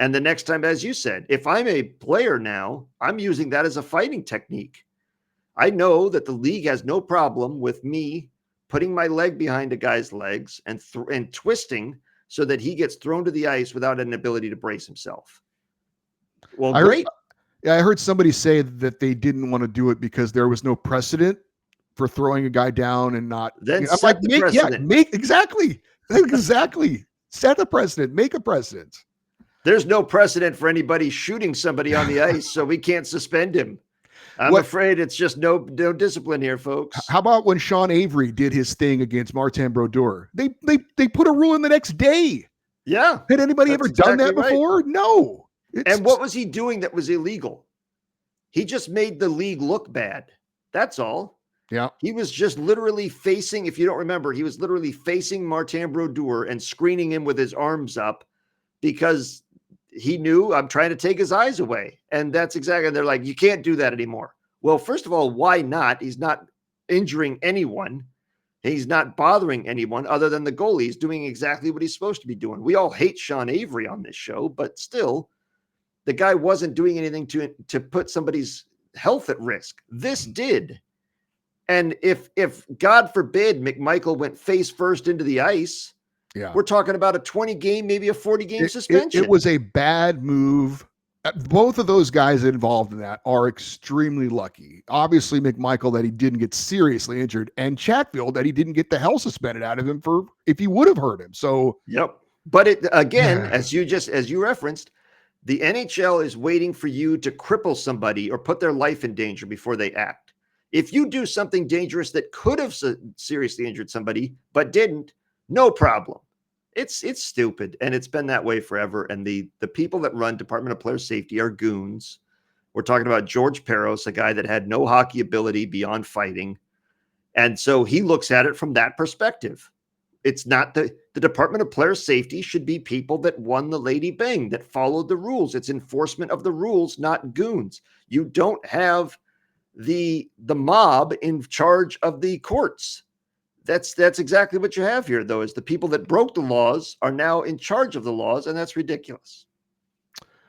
And the next time, as you said, if I'm a player now, I'm using that as a fighting technique. I know that the league has no problem with me putting my leg behind a guy's legs and twisting so that he gets thrown to the ice without an ability to brace himself. Well, great. I heard somebody say that they didn't want to do it because there was no precedent for throwing a guy down and not. Then set the precedent. Exactly. Set a precedent. Make a precedent. There's no precedent for anybody shooting somebody on the ice, so we can't suspend him. I'm afraid it's just no discipline here, folks. How about when Sean Avery did his thing against Martin Brodeur? They put a rule in the next day. Yeah. Had anybody ever done that before? Right. No. And what was he doing that was illegal? He just made the league look bad. That's all. Yeah. He was just literally facing, if you don't remember, he was literally facing Martin Brodeur and screening him with his arms up because he knew I'm trying to take his eyes away. And that's exactly, they're like, you can't do that anymore. Well, first of all, why not? He's not injuring anyone. He's not bothering anyone other than the goalie. He's doing exactly what he's supposed to be doing. We all hate Sean Avery on this show, but still, the guy wasn't doing anything to put somebody's health at risk. This did. And if God forbid McMichael went face first into the ice, we're talking about a 20-game, maybe a 40-game suspension. It was a bad move. Both of those guys involved in that are extremely lucky. Obviously, McMichael that he didn't get seriously injured, and Chatfield that he didn't get the hell suspended out of him for if he would have hurt him. So, yep. But it again, as you referenced, the NHL is waiting for you to cripple somebody or put their life in danger before they act. If you do something dangerous that could have seriously injured somebody but didn't, no problem. It's stupid, and it's been that way forever. And the people that run Department of Player Safety are goons. We're talking about George Peros, a guy that had no hockey ability beyond fighting. And so he looks at it from that perspective. It's not the Department of Player Safety should be people that won the Lady Bing, that followed the rules. It's enforcement of the rules, not goons. You don't have the mob in charge of the courts. That's exactly what you have here, though, is the people that broke the laws are now in charge of the laws, and that's ridiculous.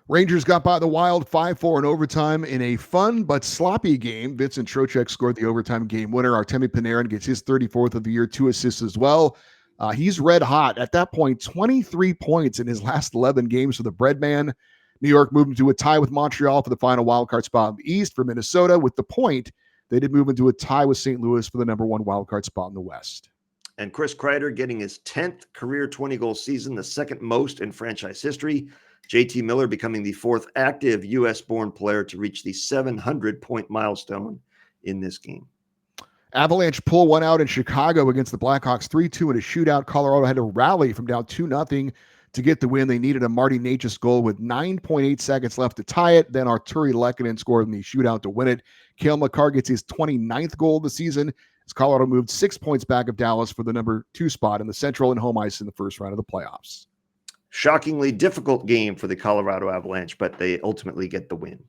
Rangers got by the Wild 5-4 in overtime in a fun but sloppy game. Vincent Trocheck scored the overtime game winner. Artemi Panarin gets his 34th of the year, 2 assists as well. He's red hot. At that point, 23 points in his last 11 games for the Breadman. New York moved into a tie with Montreal for the final wildcard spot in the East. For Minnesota, with the point, they did move into a tie with St. Louis for the number 1 wildcard spot in the West. And Chris Kreider getting his 10th career 20-goal season, the second most in franchise history. JT Miller becoming the 4th active U.S.-born player to reach the 700-point milestone in this game. Avalanche pull one out in Chicago against the Blackhawks 3-2 in a shootout. Colorado had to rally from down 2-0 to get the win. They needed a Marty Necas goal with 9.8 seconds left to tie it. Then Arturi Lehkonen scored in the shootout to win it. Cale Makar gets his 29th goal of the season as Colorado moved 6 points back of Dallas for the number 2 spot in the Central and home ice in the first round of the playoffs. Shockingly difficult game for the Colorado Avalanche, but they ultimately get the win.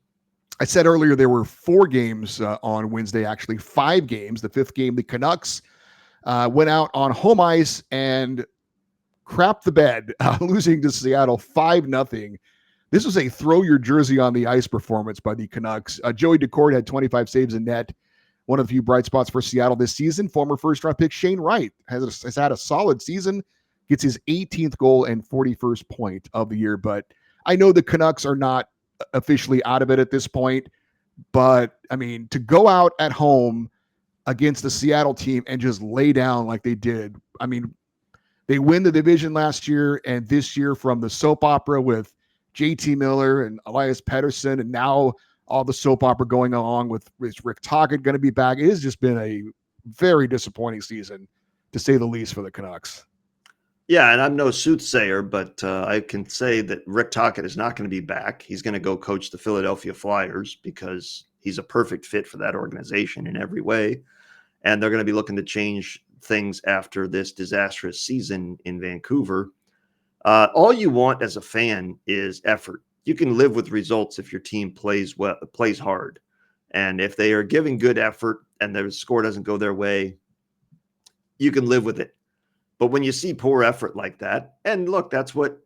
I said earlier there were 4 games on Wednesday, actually 5 games. The 5th game, the Canucks went out on home ice and crapped the bed, losing to Seattle 5-0. This was a throw your jersey on the ice performance by the Canucks. Joey Decord had 25 saves in net. One of the few bright spots for Seattle this season. Former first-round pick Shane Wright has had a solid season, gets his 18th goal and 41st point of the year. But I know the Canucks are not officially out of it at this point. But, I mean, to go out at home against the Seattle team and just lay down like they did. I mean, they win the division last year, and this year from the soap opera with JT Miller and Elias Pettersson, and now all the soap opera going along with Rick Tocchet going to be back. It has just been a very disappointing season, to say the least, for the Canucks. Yeah, and I'm no soothsayer, but I can say that Rick Tocchet is not going to be back. He's going to go coach the Philadelphia Flyers because he's a perfect fit for that organization in every way. And they're going to be looking to change things after this disastrous season in Vancouver. All you want as a fan is effort. You can live with results if your team plays well, plays hard. And if they are giving good effort and their score doesn't go their way, you can live with it. But when you see poor effort like that, and look, that's what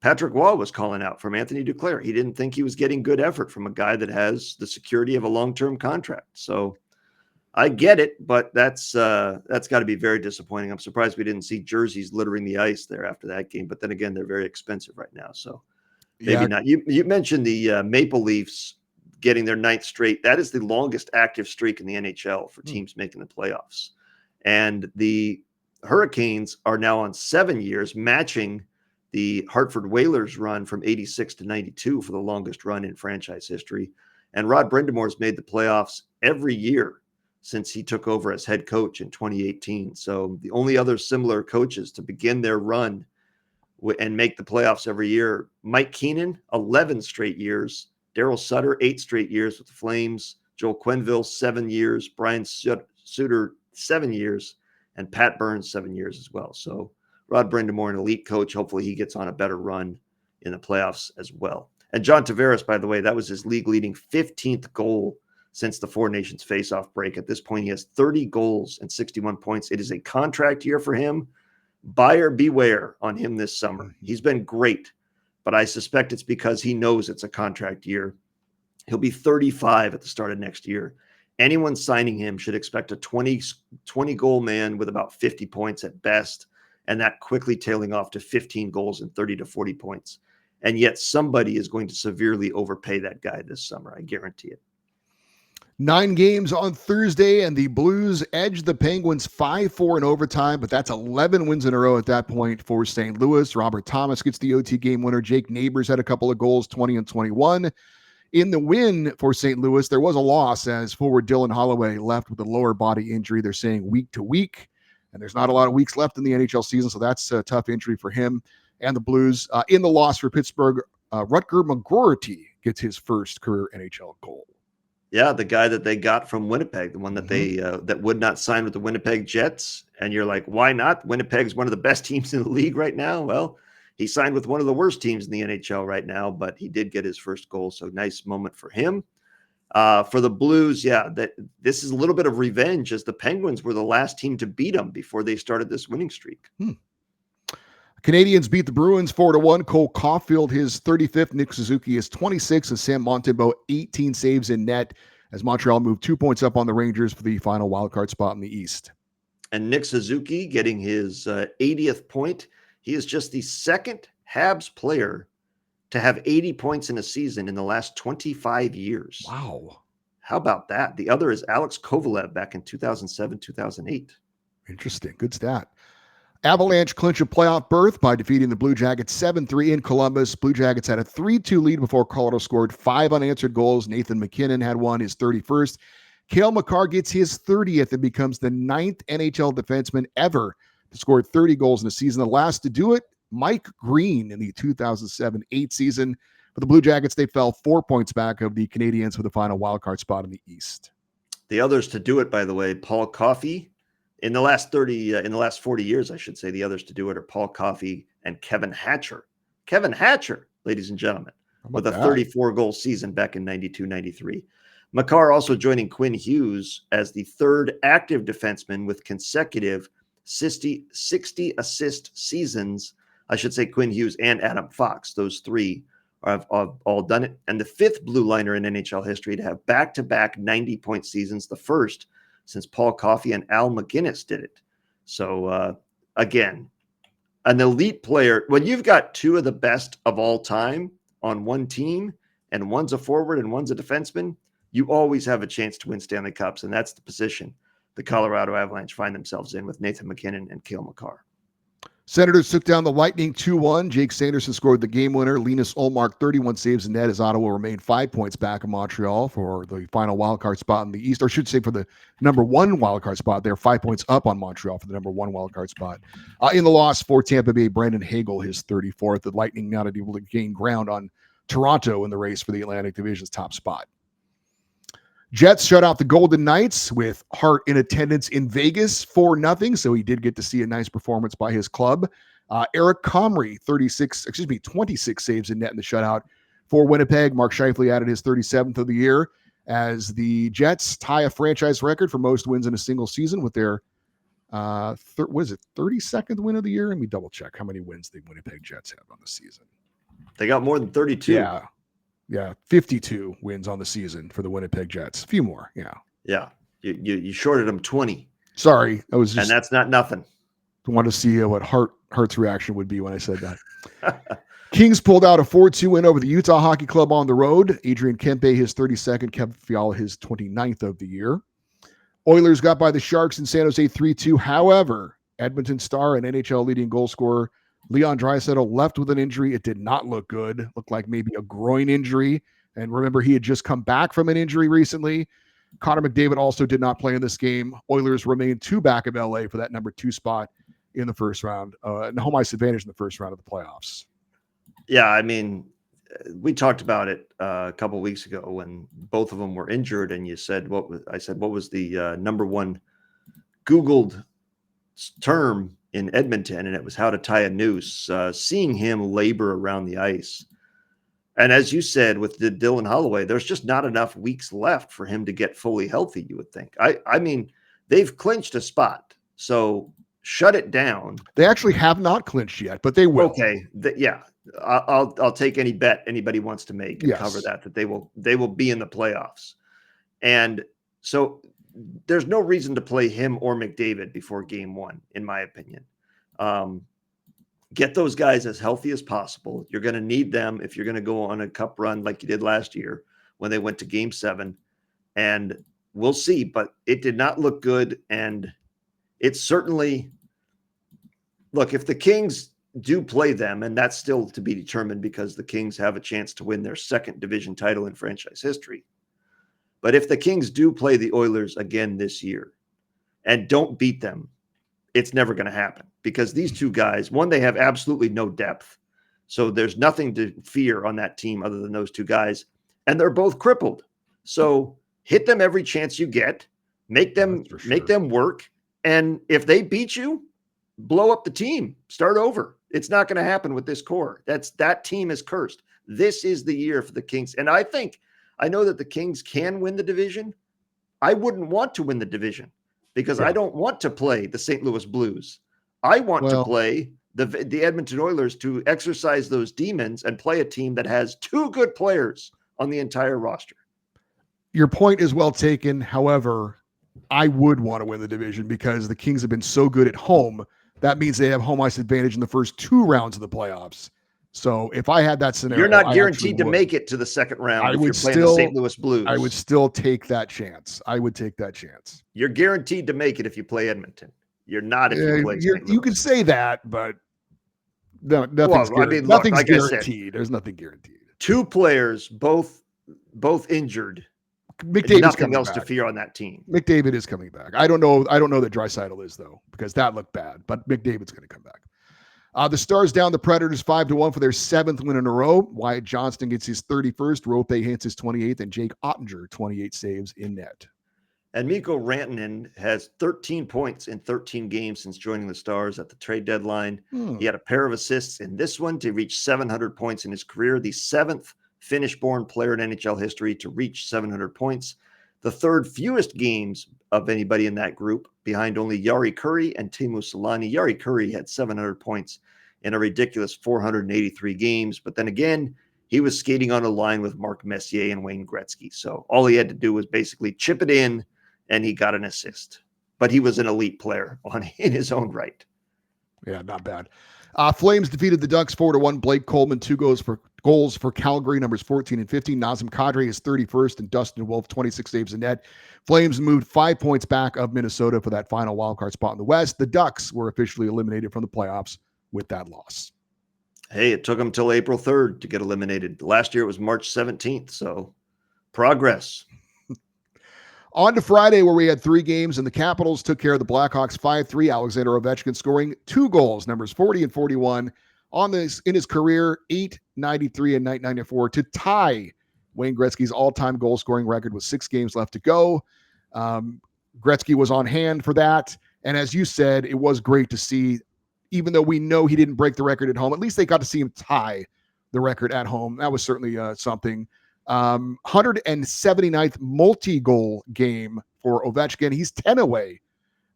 Patrick Waugh was calling out from Anthony Duclair. He didn't think he was getting good effort from a guy that has the security of a long-term contract. So I get it, but that's got to be very disappointing. I'm surprised we didn't see jerseys littering the ice there after that game. But then again, they're very expensive right now, so maybe not. You mentioned the Maple Leafs getting their 9th straight. That is the longest active streak in the NHL for teams making the playoffs. And the Hurricanes are now on 7 years, matching the Hartford Whalers run from 86 to 92 for the longest run in franchise history. And Rod Brindamore's made the playoffs every year since he took over as head coach in 2018. So the only other similar coaches to begin their run and make the playoffs every year, Mike Keenan, 11 straight years, Darryl Sutter, 8 straight years with the Flames, Joel Quenneville, 7 years, Brian Suter, 7 years, and Pat Burns, 7 years as well. So Rod Brindamore, an elite coach. Hopefully he gets on a better run in the playoffs as well. And John Tavares, by the way, that was his league-leading 15th goal since the Four Nations face-off break. At this point, he has 30 goals and 61 points. It is a contract year for him. Buyer beware on him this summer. He's been great, but I suspect it's because he knows it's a contract year. He'll be 35 at the start of next year. Anyone signing him should expect a 20-goal man with about 50 points at best, and that quickly tailing off to 15 goals and 30 to 40 points. And yet somebody is going to severely overpay that guy this summer. I guarantee it. 9 games on Thursday, and the Blues edged the Penguins 5-4 in overtime, but that's 11 wins in a row at that point for St. Louis. Robert Thomas gets the OT game winner. Jake Neighbors had a couple of goals, 20 and 21. In the win for St. Louis, there was a loss as forward Dylan Holloway left with a lower body injury. They're saying week to week, and there's not a lot of weeks left in the NHL season, so that's a tough injury for him and the Blues. In the loss for Pittsburgh, Rutger McGroarty gets his first career NHL goal. Yeah, the guy that they got from Winnipeg, the one that they that would not sign with the Winnipeg Jets. And you're like, why not? Winnipeg's one of the best teams in the league right now. Well, he signed with one of the worst teams in the NHL right now, but he did get his first goal. So nice moment for him. For the Blues, this is a little bit of revenge, as the Penguins were the last team to beat them before they started this winning streak. Canadians beat the Bruins 4-1. Cole Caulfield, his 35th. Nick Suzuki is 26, and Sam Montembeault, 18 saves in net, as Montreal moved 2 points up on the Rangers for the final wildcard spot in the East. And Nick Suzuki getting his 80th point. He is just the second Habs player to have 80 points in a season in the last 25 years. Wow. How about that? The other is Alex Kovalev back in 2007, 2008. Interesting. Good stat. Avalanche clinch a playoff berth by defeating the Blue Jackets 7-3 in Columbus. Blue Jackets had a 3-2 lead before Colorado scored 5 unanswered goals. Nathan McKinnon had one, his 31st. Cale Makar gets his 30th and becomes the 9th NHL defenseman ever to score 30 goals in a season. The last to do it, Mike Green, in the 2007-8 season. For the Blue Jackets, they fell 4 points back of the Canadiens for the final wildcard spot in the East. The others to do it, by the way, Paul Coffey. In the last 40 years, I should say, the others to do it are Paul Coffey and Kevin Hatcher. Kevin Hatcher, ladies and gentlemen, with a 34-goal season back in 92-93. Makar also joining Quinn Hughes as the third active defenseman with consecutive 60 assist seasons. I should say Quinn Hughes and Adam Fox. Those three have all done it. And the fifth blue liner in NHL history to have back-to-back 90-point seasons, the first since Paul Coffey and Al McGinnis did it. So, again, an elite player. When you've got two of the best of all time on one team, and one's a forward and one's a defenseman, you always have a chance to win Stanley Cups, and that's the position the Colorado Avalanche find themselves in with Nathan McKinnon and Cale Makar. Senators took down the Lightning 2-1. Jake Sanderson scored the game winner. Linus Ullmark, 31 saves in net, as Ottawa remained 5 points back of Montreal for the final wildcard spot in the East, or I should say for the number one wildcard spot. They're 5 points up on Montreal for the number one wildcard spot. In the loss for Tampa Bay, Brandon Hagel, his 34th. The Lightning not able to gain ground on Toronto in the race for the Atlantic Division's top spot. Jets shut out the Golden Knights with Hart in attendance in Vegas 4-0. So he did get to see a nice performance by his club. Eric Comrie, 26 saves in net in the shutout for Winnipeg. Mark Scheifele added his 37th of the year as the Jets tie a franchise record for most wins in a single season with their 32nd win of the year? Let me double check how many wins the Winnipeg Jets have on the season. They got more than 32. Yeah, 52 wins on the season for the Winnipeg Jets. A few more, Yeah, you shorted them 20. Sorry, I was just, and that's not nothing. Want to see what Hart's reaction would be when I said that. Kings pulled out a 4-2 win over the Utah Hockey Club on the road. Adrian Kempe, his 32nd, Kevin Fiala, his 29th of the year. Oilers got by the Sharks in San Jose 3-2. However, Edmonton star and NHL leading goal scorer Leon Draisaitl left with an injury. It did not look good. Looked like maybe a groin injury. And remember, he had just come back from an injury recently. Connor McDavid also did not play in this game. Oilers remain 2 back of LA for that number 2 spot in the first round, and home ice advantage in the first round of the playoffs. Yeah, I mean, we talked about it a couple of weeks ago when both of them were injured, and you said what was the number one Googled term in Edmonton, and it was how to tie a noose. Seeing him labor around the ice, and as you said with the Dylan Holloway, there's just not enough weeks left for him to get fully healthy. You would think. I mean, they've clinched a spot, so shut it down. They actually have not clinched yet, but they will. Okay, yeah. I'll take any bet anybody wants to make and cover that they will be in the playoffs. And so there's no reason to play him or McDavid before game 1, in my opinion. Get those guys as healthy as possible. You're going to need them if you're going to go on a cup run like you did last year when they went to game 7. And we'll see, but it did not look good. And it's certainly, look, if the Kings do play them, and that's still to be determined because the Kings have a chance to win their second division title in franchise history. But if the Kings do play the Oilers again this year and don't beat them, it's never going to happen because these two guys, one, they have absolutely no depth. So there's nothing to fear on that team other than those two guys. And they're both crippled. So hit them every chance you get, make them work. And if they beat you, blow up the team, start over. It's not going to happen with this core. That team is cursed. This is the year for the Kings. And I know that the Kings can win the division. I wouldn't want to win the division because I don't want to play the St. Louis Blues. I want to play the Edmonton Oilers to exercise those demons and play a team that has two good players on the entire roster. Your point is well taken. However, I would want to win the division because the Kings have been so good at home. That means they have home ice advantage in the first two rounds of the playoffs. So if I had that scenario, you're not guaranteed to make it to the second round if you're playing the St. Louis Blues. I would still take that chance. I would take that chance. You're guaranteed to make it if you play Edmonton. You're not if you play St. Louis. You can say that, but no, nothing's guaranteed. Nothing's guaranteed. There's nothing guaranteed. Two players, both injured. McDavid's nothing else to fear on that team. McDavid is coming back. I don't know that Draisaitl is though, because that looked bad. But McDavid's going to come back. The Stars down the Predators 5-1 for their 7th win in a row. Wyatt Johnston gets his 31st, Roope Hintz his 28th, and Jake Ottinger 28 saves in net. And Mikko Rantanen has 13 points in 13 games since joining the Stars at the trade deadline. He had a pair of assists in this one to reach 700 points in his career, the 7th Finnish-born player in NHL history to reach 700 points, the 3rd fewest games of anybody in that group, behind only Jari Kurri and Teemu Selanne. Jari Kurri had 700 points in a ridiculous 483 games, but then again, he was skating on a line with Mark Messier and Wayne Gretzky. So all he had to do was basically chip it in, and he got an assist. But he was an elite player in his own right. Yeah, not bad. Flames defeated the Ducks 4-1. Blake Coleman, 2 goals for Calgary, numbers 14 and 15. Nazem Kadri is 31st, and Dustin Wolf, 26 saves in net. Flames moved 5 points back of Minnesota for that final wildcard spot in the West. The Ducks were officially eliminated from the playoffs with that loss. Hey, it took them till April 3rd to get eliminated. Last year it was March 17th, so progress. On to Friday, where we had 3 games, and the Capitals took care of the Blackhawks 5-3. Alexander Ovechkin scoring 2 goals, numbers 40 and 41, in his career, 893 and 994, to tie Wayne Gretzky's all-time goal-scoring record with 6 games left to go. Gretzky was on hand for that, and as you said, it was great to see, even though we know he didn't break the record at home, at least they got to see him tie the record at home. That was certainly something. 179th multi-goal game for Ovechkin. He's 10 away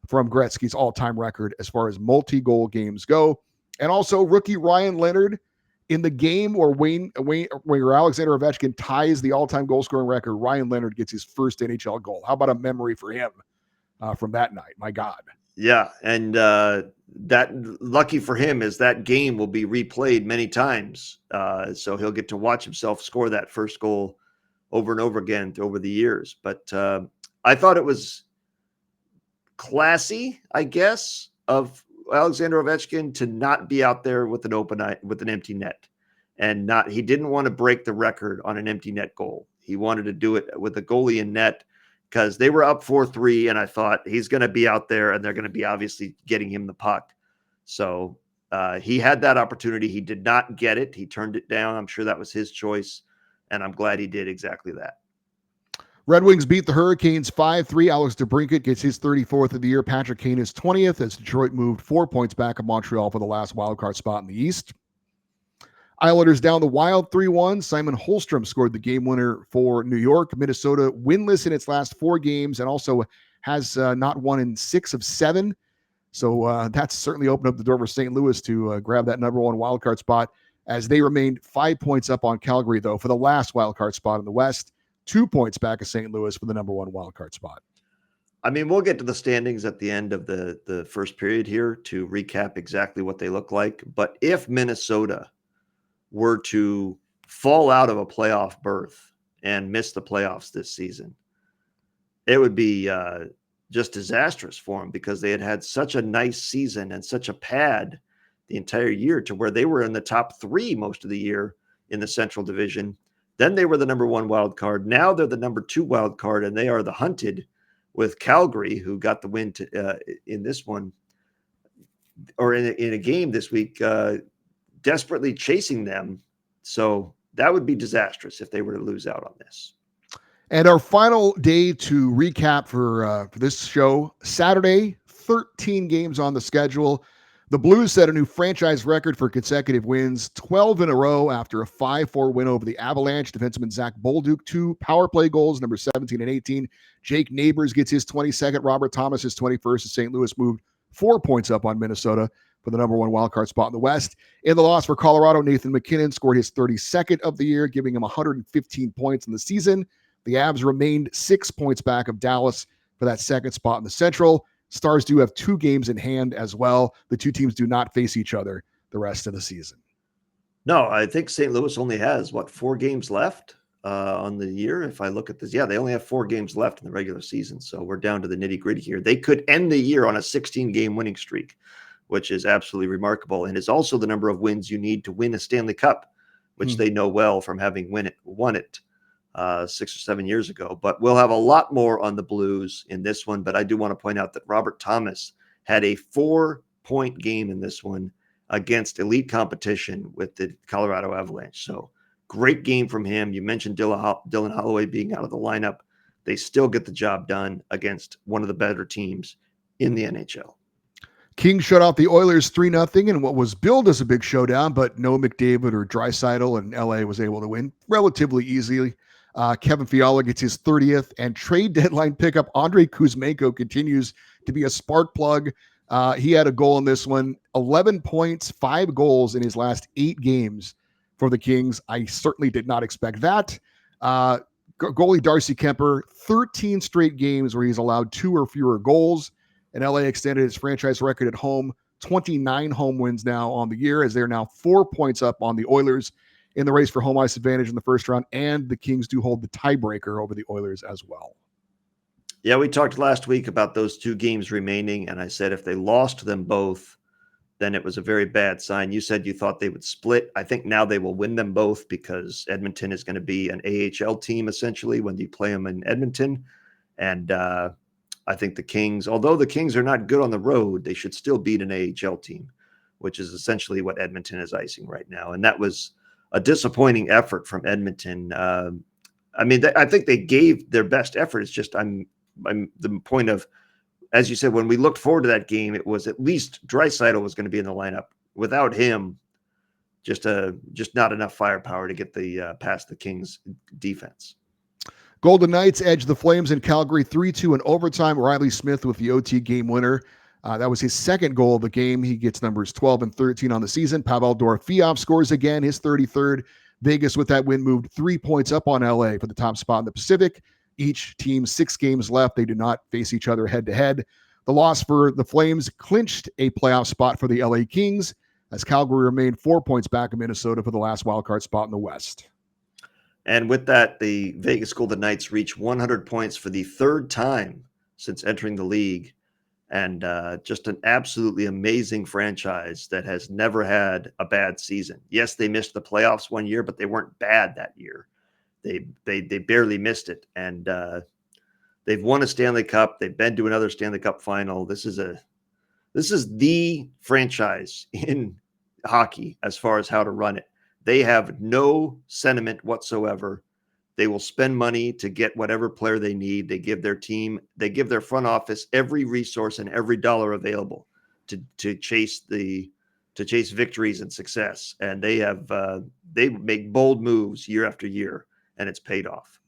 from Gretzky's all-time record as far as multi-goal games go. And also rookie Ryan Leonard in the game where where Alexander Ovechkin ties the all-time goal-scoring record. Ryan Leonard gets his first NHL goal. How about a memory for him from that night? My God. Yeah, and that lucky for him is that game will be replayed many times. So he'll get to watch himself score that first goal over and over again over the years. But I thought it was classy, I guess, of Alexander Ovechkin to not be out there with an empty net, and he didn't want to break the record on an empty net goal. He wanted to do it with a goalie in net, because they were up 4-3, and I thought he's going to be out there, and they're going to be obviously getting him the puck. So he had that opportunity. He did not get it. He turned it down. I'm sure that was his choice, and I'm glad he did exactly that. Red Wings beat the Hurricanes 5-3. Alex DeBrincat gets his 34th of the year. Patrick Kane is 20th as Detroit moved 4 points back of Montreal for the last wildcard spot in the East. Islanders down the Wild 3-1. Simon Holmstrom scored the game winner for New York. Minnesota winless in its last 4 games and also has not won in 6 of 7. So that's certainly opened up the door for St. Louis to grab that number 1 wildcard spot, as they remained 5 points up on Calgary, though, for the last wildcard spot in the West. 2 points back of St. Louis for the number 1 wildcard spot. I mean, we'll get to the standings at the end of the first period here to recap exactly what they look like. But if Minnesota were to fall out of a playoff berth and miss the playoffs this season, it would be just disastrous for them, because they had such a nice season and such a pad the entire year to where they were in the top 3 most of the year in the Central Division. Then they were the number 1 wild card. Now they're the number 2 wild card, and they are the hunted with Calgary, who got the win in this one, or in a game this week, desperately chasing them. So that would be disastrous if they were to lose out on this. And our final day to recap for this show, Saturday, 13 games on the schedule. The Blues set a new franchise record for consecutive wins, 12 in a row after a 5-4 win over the Avalanche. Defenseman Zach Bolduc, 2 power play goals, number 17 and 18. Jake Neighbors gets his 22nd. Robert Thomas his 21st. St. Louis moved 4 points up on Minnesota for the number 1 wildcard spot in the West. In the loss for Colorado, Nathan MacKinnon scored his 32nd of the year, giving him 115 points in the season. The Avs remained 6 points back of Dallas for that second spot in the Central. Stars do have 2 games in hand as well. The 2 teams do not face each other the rest of the season. No, I think St. Louis only has, 4 games left on the year? If I look at this, yeah, they only have 4 games left in the regular season. So we're down to the nitty-gritty here. They could end the year on a 16-game winning streak, which is absolutely remarkable, and is also the number of wins you need to win a Stanley Cup, which they know well from having won it 6 or 7 years ago. But we'll have a lot more on the Blues in this one. But I do want to point out that Robert Thomas had a 4-point game in this one against elite competition with the Colorado Avalanche. So great game from him. You mentioned Dylan Holloway being out of the lineup. They still get the job done against one of the better teams in the NHL. Kings shut out the Oilers 3-0 in what was billed as a big showdown, but no McDavid or Draisaitl, and LA was able to win relatively easily. Kevin Fiala gets his 30th, and trade deadline pickup Andrei Kuzmenko continues to be a spark plug. He had a goal in this one, 11 points, 5 goals in his last 8 games for the Kings. I certainly did not expect that. Goalie Darcy Kemper, 13 straight games where he's allowed 2 or fewer goals, and LA extended his franchise record at home, 29 home wins now on the year, as they're now 4 points up on the Oilers in the race for home ice advantage in the first round, and the Kings do hold the tiebreaker over the Oilers as well. Yeah, we talked last week about those 2 games remaining, and I said if they lost them both, then it was a very bad sign. You said you thought they would split. I think now they will win them both because Edmonton is going to be an AHL team, essentially, when you play them in Edmonton. And I think the Kings, although the Kings are not good on the road, they should still beat an AHL team, which is essentially what Edmonton is icing right now. And that was a disappointing effort from Edmonton. I think they gave their best effort. It's just I'm the point of, as you said, when we looked forward to that game, it was at least Draisaitl was going to be in the lineup. Without him, just not enough firepower to get the past the Kings defense. Golden Knights edged the Flames in Calgary 3-2 in overtime. Riley Smith with the OT game winner. That was his second goal of the game. He gets numbers 12 and 13 on the season. Pavel Dorofeev scores again, his 33rd. Vegas with that win moved 3 points up on LA for the top spot in the Pacific. Each team 6 games left. They do not face each other head to head. The loss for the Flames clinched a playoff spot for the LA Kings, as Calgary remained 4 points back of Minnesota for the last wildcard spot in the West. And with that, the Vegas Golden Knights reach 100 points for the 3rd time since entering the league. And just an absolutely amazing franchise that has never had a bad season. Yes, they missed the playoffs one year, but they weren't bad that year. They barely missed it. And they've won a Stanley Cup. They've been to another Stanley Cup final. This is the franchise in hockey as far as how to run it. They have no sentiment whatsoever. They will spend money to get whatever player they need. They give their team, they give their front office every resource and every dollar available to chase victories and success. And they make bold moves year after year, and it's paid off.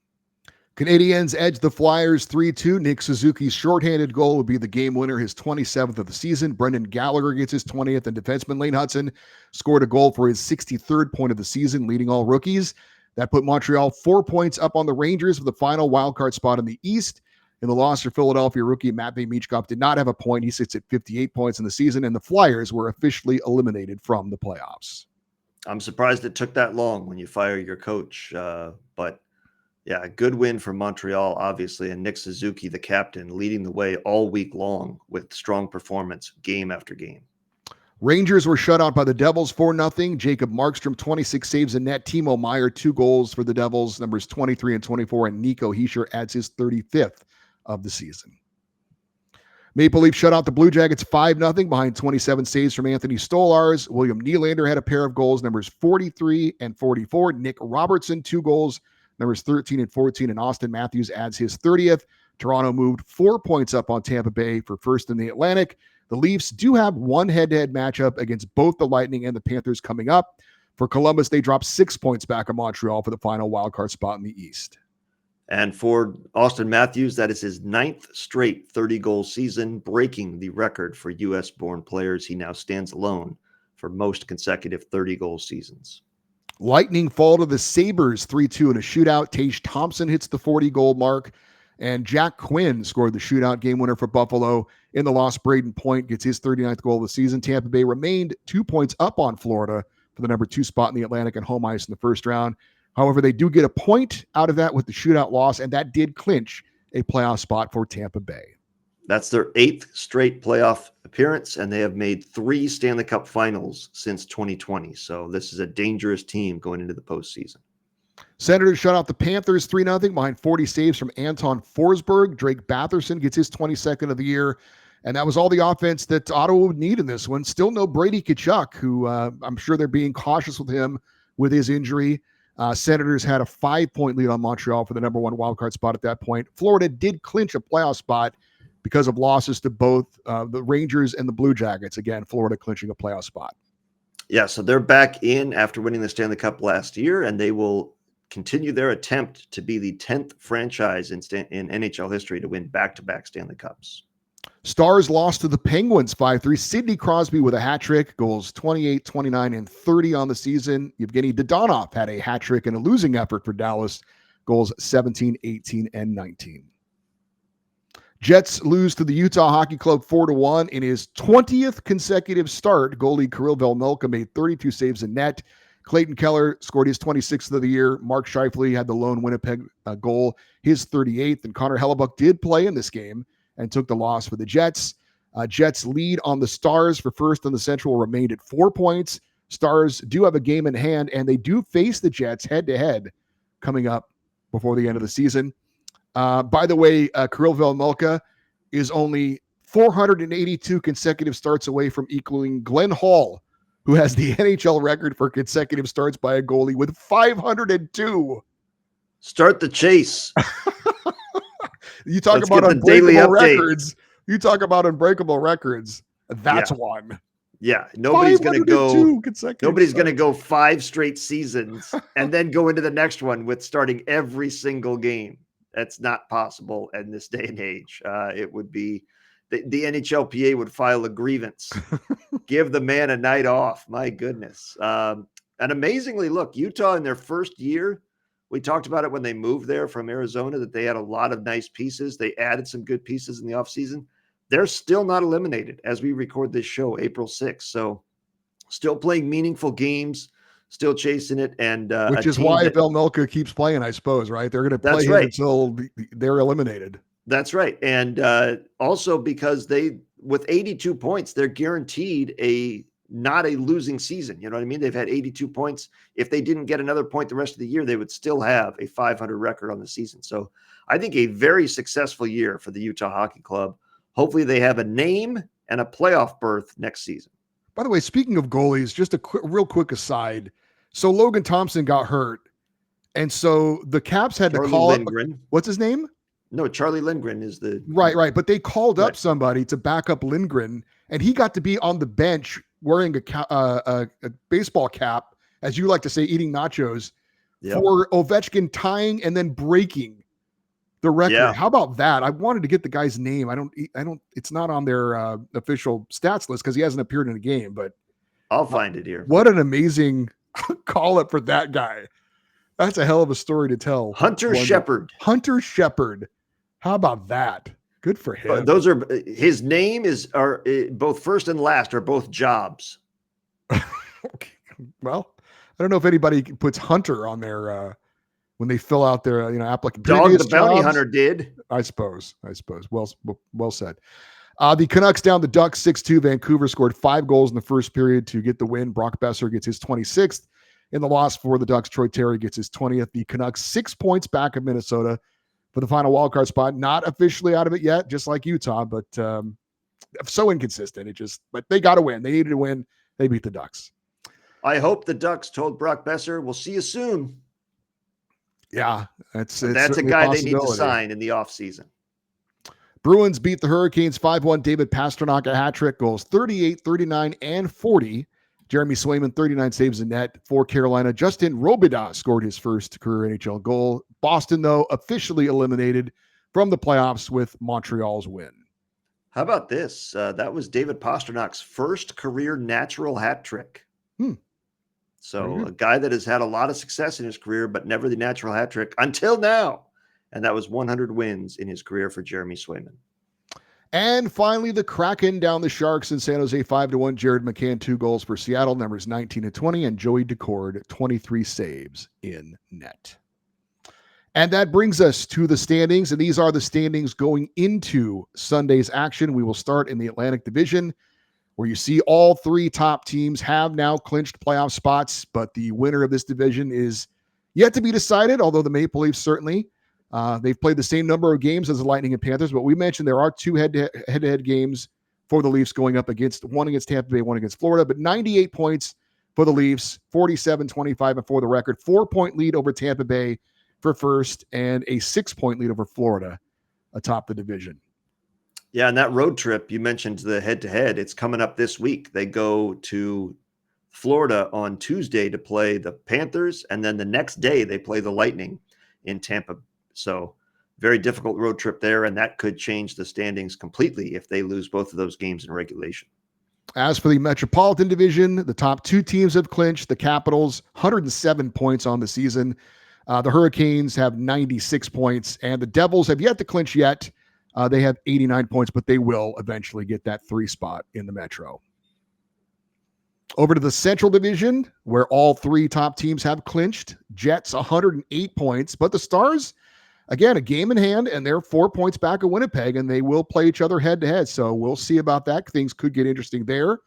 Canadiens edge the Flyers 3-2. Nick Suzuki's shorthanded goal would be the game winner, his 27th of the season. Brendan Gallagher gets his 20th, and defenseman Lane Hudson scored a goal for his 63rd point of the season, leading all rookies. That put Montreal 4 points up on the Rangers for the final wildcard spot in the East. In the loss for Philadelphia rookie Matvei Michkov did not have a point. He sits at 58 points in the season, and the Flyers were officially eliminated from the playoffs. I'm surprised it took that long when you fire your coach, but yeah, a good win for Montreal, obviously, and Nick Suzuki, the captain, leading the way all week long with strong performance game after game. Rangers were shut out by the Devils 4-0. Jacob Markstrom, 26 saves in net. Timo Meier, 2 goals for the Devils, numbers 23 and 24. And Nico Hischier adds his 35th of the season. Maple Leafs shut out the Blue Jackets 5-0 behind 27 saves from Anthony Stolarz. William Nylander had a pair of goals, numbers 43 and 44. Nick Robertson, 2 goals, numbers 13 and 14. And Austin Matthews adds his 30th. Toronto moved 4 points up on Tampa Bay for first in the Atlantic. The Leafs do have one head-to-head matchup against both the Lightning and the Panthers coming up. For Columbus, they dropped 6 points back on Montreal for the final wildcard spot in the East. And for Austin Matthews, that is his 9th straight 30-goal season, breaking the record for U.S.-born players. He now stands alone for most consecutive 30-goal seasons. Lightning fall to the Sabres 3-2 in a shootout. Tage Thompson hits the 40-goal mark, and Jack Quinn scored the shootout game winner for Buffalo. In the loss, Braden Point gets his 39th goal of the season. Tampa Bay remained 2 points up on Florida for the number 2 spot in the Atlantic and home ice in the first round. However, they do get a point out of that with the shootout loss, and that did clinch a playoff spot for Tampa Bay. That's their 8th straight playoff appearance, and they have made 3 Stanley Cup finals since 2020. So this is a dangerous team going into the postseason. Senators shut out the Panthers 3-0 behind 40 saves from Anton Forsberg. Drake Batherson gets his 22nd of the year, and that was all the offense that Ottawa would need in this one. Still no Brady Tkachuk, who I'm sure they're being cautious with him with his injury. Senators had a 5-point lead on Montreal for the number 1 wildcard spot at that point. Florida did clinch a playoff spot because of losses to both the Rangers and the Blue Jackets. Again, Florida clinching a playoff spot. Yeah, so they're back in after winning the Stanley Cup last year, and they will continue their attempt to be the 10th franchise in NHL history to win back-to-back Stanley Cups. Stars lost to the Penguins 5-3. Sidney Crosby with a hat trick, goals 28, 29, and 30 on the season. Evgeny Dadonov had a hat trick in a losing effort for Dallas, goals 17, 18, and 19. Jets lose to the Utah Hockey Club 4-1 in his 20th consecutive start. Goalie Kirill Velmelka made 32 saves in net. Clayton Keller scored his 26th of the year. Mark Scheifele had the lone Winnipeg goal, his 38th. And Connor Hellebuck did play in this game and took the loss for the Jets. Jets lead on the Stars for first in the Central remained at 4 points. Stars do have a game in hand, and they do face the Jets head-to-head coming up before the end of the season. By the way, Kirill Velmelka is only 482 consecutive starts away from equaling Glenn Hall, who has the NHL record for consecutive starts by a goalie with 502. Start the chase. You talk Let's about get the daily unbreakable update. records. You talk about unbreakable records. That's one. Yeah, nobody's going to go. Nobody's going to starts. go 5 straight seasons and then go into the next one with starting every single game. That's not possible in this day and age. It would be the NHLPA would file a grievance, give the man a night off. My goodness. And amazingly, look, Utah in their first year, we talked about it when they moved there from Arizona, that they had a lot of nice pieces. They added some good pieces in the offseason. They're still not eliminated as we record this show, April 6th. So still playing meaningful games, still chasing it. And which is why Velmelka keeps playing, I suppose, right? They're going to play him until they're eliminated. That's right. And also because with 82 points, they're guaranteed not a losing season. You know what I mean? They've had 82 points. If they didn't get another point the rest of the year, they would still have a 500 record on the season. So I think a very successful year for the Utah Hockey Club. Hopefully they have a name and a playoff berth next season. By the way, speaking of goalies, just a real quick aside. So Logan Thompson got hurt. And so the Caps had Charlie to call Lindgren. up. What's his name? No, Charlie Lindgren is the right. But they called up somebody to back up Lindgren, and he got to be on the bench wearing a baseball cap, as you like to say, eating nachos for Ovechkin tying and then breaking the record. Yeah. How about that? I wanted to get the guy's name. I don't. It's not on their official stats list because he hasn't appeared in a game. But I'll find it here. What an amazing call up for that guy. That's a hell of a story to tell. Hunter Shepard. How about that? Good for him. Those are his name are both first and last are both jobs. Okay. Well, I don't know if anybody puts Hunter on their when they fill out their application. Dog the Bounty Hunter did. I suppose. Well said. The Canucks down the Ducks 6-2. Vancouver scored 5 goals in the first period to get the win. Brock Besser gets his 26th. In the loss for the Ducks, Troy Terry gets his 20th. The Canucks 6 points back of Minnesota for the final wildcard spot. Not officially out of it yet, just like Utah, but so inconsistent. But they got to win. They needed to win. They beat the Ducks. I hope the Ducks told Brock Besser, we'll see you soon. Yeah, that's a guy they need to sign in the offseason. Bruins beat the Hurricanes 5-1. David Pastrnak a hat trick, goals 38, 39, and 40. Jeremy Swayman 39 saves in net for Carolina. Justin Robida scored his first career NHL goal. Boston, though, officially eliminated from the playoffs with Montreal's win. How about this? That was David Pasternak's first career natural hat trick. So a guy that has had a lot of success in his career, but never the natural hat trick until now. And that was 100 wins in his career for Jeremy Swayman. And finally, the Kraken down the Sharks in San Jose 5-1. Jared McCann, 2 goals for Seattle, numbers 19 and 20, and Joey Decord, 23 saves in net. And that brings us to the standings, and these are the standings going into Sunday's action. We will start in the Atlantic Division, where you see all 3 top teams have now clinched playoff spots, but the winner of this division is yet to be decided, although the Maple Leafs certainly. They've played the same number of games as the Lightning and Panthers, but we mentioned there are 2 head-to-head games for the Leafs going up against, one against Tampa Bay, one against Florida, but 98 points for the Leafs, 47-25 and for the record, 4-point lead over Tampa Bay for first, and a 6-point lead over Florida atop the division. Yeah, and that road trip, you mentioned the head-to-head, it's coming up this week. They go to Florida on Tuesday to play the Panthers, and then the next day they play the Lightning in Tampa. So very difficult road trip there, and that could change the standings completely if they lose both of those games in regulation. As for the Metropolitan Division, the top 2 teams have clinched. The Capitals, 107 points on the season. The Hurricanes have 96 points, and the Devils have yet to clinch yet. They have 89 points, but they will eventually get that 3 spot in the Metro. Over to the Central Division, where all 3 top teams have clinched. Jets, 108 points, but the Stars, again, a game in hand, and they're 4 points back of Winnipeg, and they will play each other head-to-head, so we'll see about that. Things could get interesting there.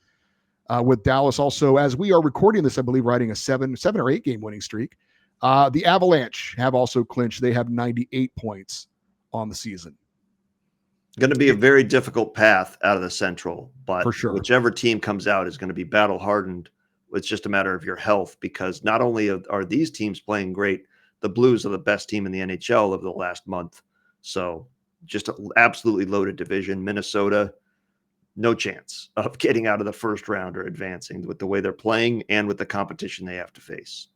With Dallas also, as we are recording this, I believe, riding a 7 or 8 game winning streak. The Avalanche have also clinched. They have 98 points on the season. Going to be a very difficult path out of the Central, but for sure, whichever team comes out is going to be battle-hardened. It's just a matter of your health, because not only are these teams playing great, the Blues are the best team in the NHL over the last month. So just an absolutely loaded division. Minnesota, no chance of getting out of the first round or advancing with the way they're playing and with the competition they have to face.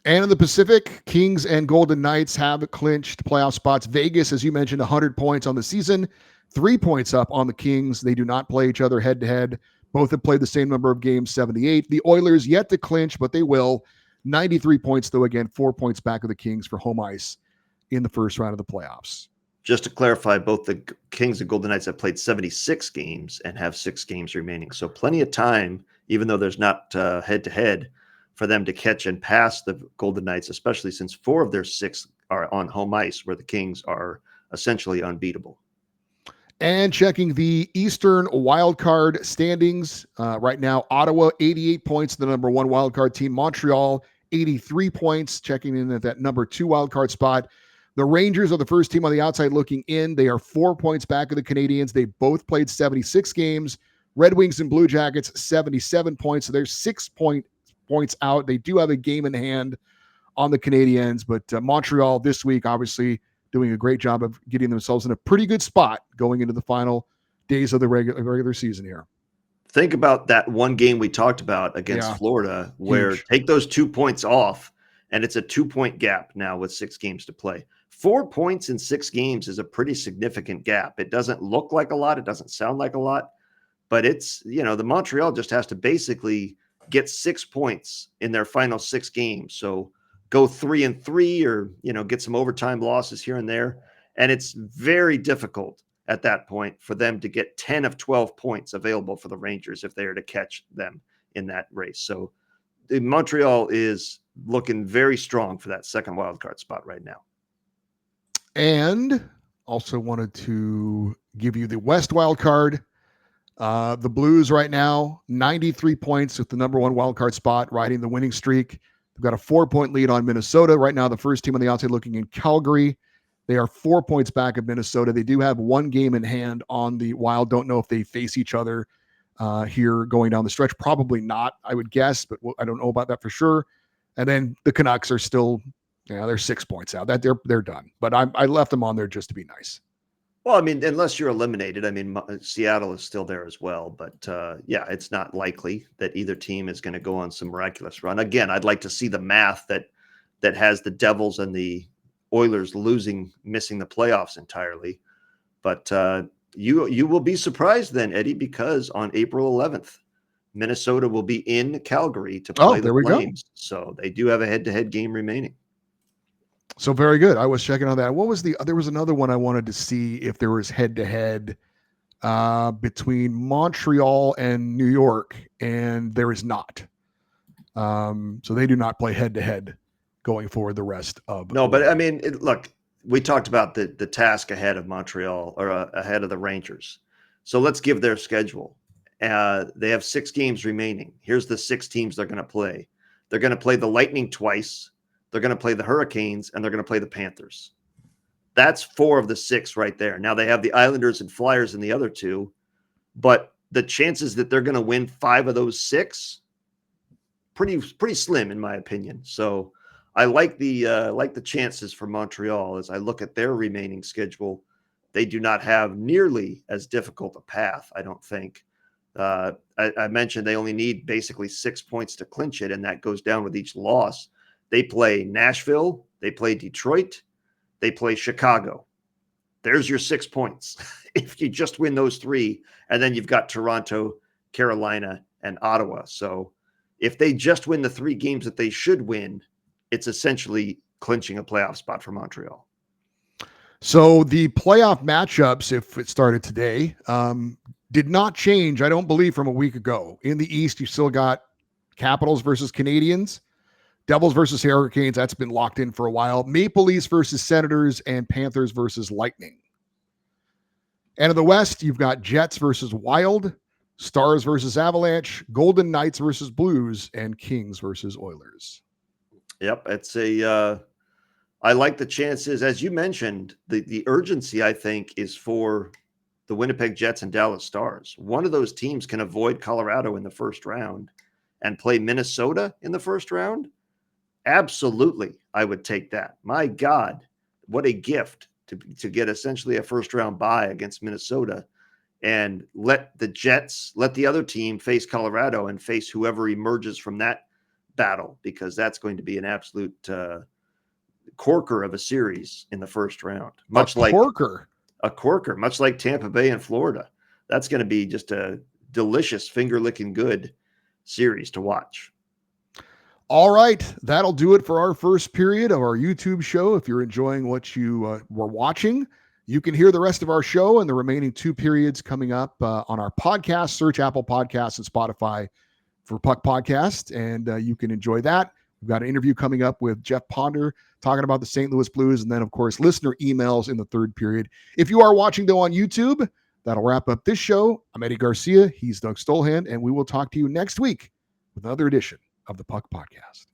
And in the Pacific, Kings and Golden Knights have clinched playoff spots. Vegas, as you mentioned, 100 points on the season, 3 points up on the Kings. They do not play each other head-to-head. Both have played the same number of games, 78. The Oilers yet to clinch, but they will. 93 points, though, again, 4 points back of the Kings for home ice in the first round of the playoffs. Just to clarify, both the Kings and Golden Knights have played 76 games and have 6 games remaining. So plenty of time, even though there's not head-to-head, for them to catch and pass the Golden Knights, especially since 4 of their 6 are on home ice, where the Kings are essentially unbeatable. And checking the Eastern wildcard standings right now, Ottawa, 88 points, the number 1 wildcard team. Montreal, 83 points, checking in at that number 2 wildcard spot. The Rangers are the first team on the outside looking in. They are 4 points back of the Canadiens. They both played 76 games. Red Wings and Blue Jackets, 77 points. So they're 6 points out. They do have a game in hand on the Canadiens, but Montreal this week, obviously doing a great job of getting themselves in a pretty good spot going into the final days of the regular season here. Think about that one game we talked about against Florida, where huge. Take those 2 points off, and it's a 2-point gap now with 6 games to play. 4 points in 6 games is a pretty significant gap. It doesn't look like a lot. It doesn't sound like a lot, but it's, the Montreal just has to basically get 6 points in their final 6 games. So go 3-3 or, get some overtime losses here and there. And it's very difficult at that point for them to get 10 of 12 points available for the Rangers if they are to catch them in that race. So Montreal is looking very strong for that second wildcard spot right now. And Also wanted to give you the West wild card. The Blues right now, 93 points with the number one wild card spot, riding the winning streak. They've got a 4-point lead on Minnesota. Right now, the first team on the outside looking in Calgary. They are 4 points back of Minnesota. They do have one game in hand on the Wild. Don't know if they face each other here going down the stretch. Probably not, I would guess, but I don't know about that for sure. And then the Canucks are still, they're 6 points out. That they're done. But I left them on there just to be nice. Well, I mean, unless you're eliminated, I mean, Seattle is still there as well. But yeah, it's not likely that either team is going to go on some miraculous run. Again, I'd like to see the math that has the Devils and the Oilers missing the playoffs entirely. But you will be surprised then, Eddie, because on April 11th, Minnesota will be in Calgary to play the Flames. So they do have a head-to-head game remaining. So very good. I was checking on that. There was another one I wanted to see if there was head-to-head between Montreal and New York, and there is not. So they do not play head-to-head going forward the rest of No, but I mean, look, we talked about the task ahead of Montreal or ahead of the Rangers. So let's give their schedule. They have 6 games remaining. Here's the 6 teams they're going to play. They're going to play the Lightning twice. They're going to play the Hurricanes, and they're going to play the Panthers. That's 4 of the 6 right there. Now they have the Islanders and Flyers in the other 2, but the chances that they're going to win 5 of those 6, pretty slim in my opinion. So I like the chances for Montreal as I look at their remaining schedule. They do not have nearly as difficult a path, I don't think. I mentioned they only need basically 6 points to clinch it, and that goes down with each loss. They play Nashville, they play Detroit, they play Chicago. There's your 6 points. If you just win those 3, and then you've got Toronto, Carolina, and Ottawa. So if they just win the 3 games that they should win, it's essentially clinching a playoff spot for Montreal. So the playoff matchups, if it started today, did not change, I don't believe, from a week ago. In the East, you still got Capitals versus Canadiens. Devils versus Hurricanes, that's been locked in for a while. Maple Leafs versus Senators, and Panthers versus Lightning. And in the West, you've got Jets versus Wild, Stars versus Avalanche, Golden Knights versus Blues, and Kings versus Oilers. Yep, it's I like the chances. As you mentioned, the urgency, I think, is for the Winnipeg Jets and Dallas Stars. One of those teams can avoid Colorado in the first round and play Minnesota in the first round. Absolutely, I would take that. My God, what a gift to get essentially a first-round bye against Minnesota and let the other team face Colorado and face whoever emerges from that battle, because that's going to be an absolute corker of a series in the first round. Much like Tampa Bay and Florida. That's going to be just a delicious, finger-licking good series to watch. All right, that'll do it for our first period of our YouTube show. If you're enjoying what you were watching, you can hear the rest of our show and the remaining 2 periods coming up on our podcast. Search Apple Podcasts and Spotify for Puck Podcast, and you can enjoy that. We've got an interview coming up with Jeff Ponder talking about the St. Louis Blues, and then, of course, listener emails in the 3rd period. If you are watching, though, on YouTube, that'll wrap up this show. I'm Eddie Garcia. He's Doug Stolhand, and we will talk to you next week with another edition of the Puck Podcast.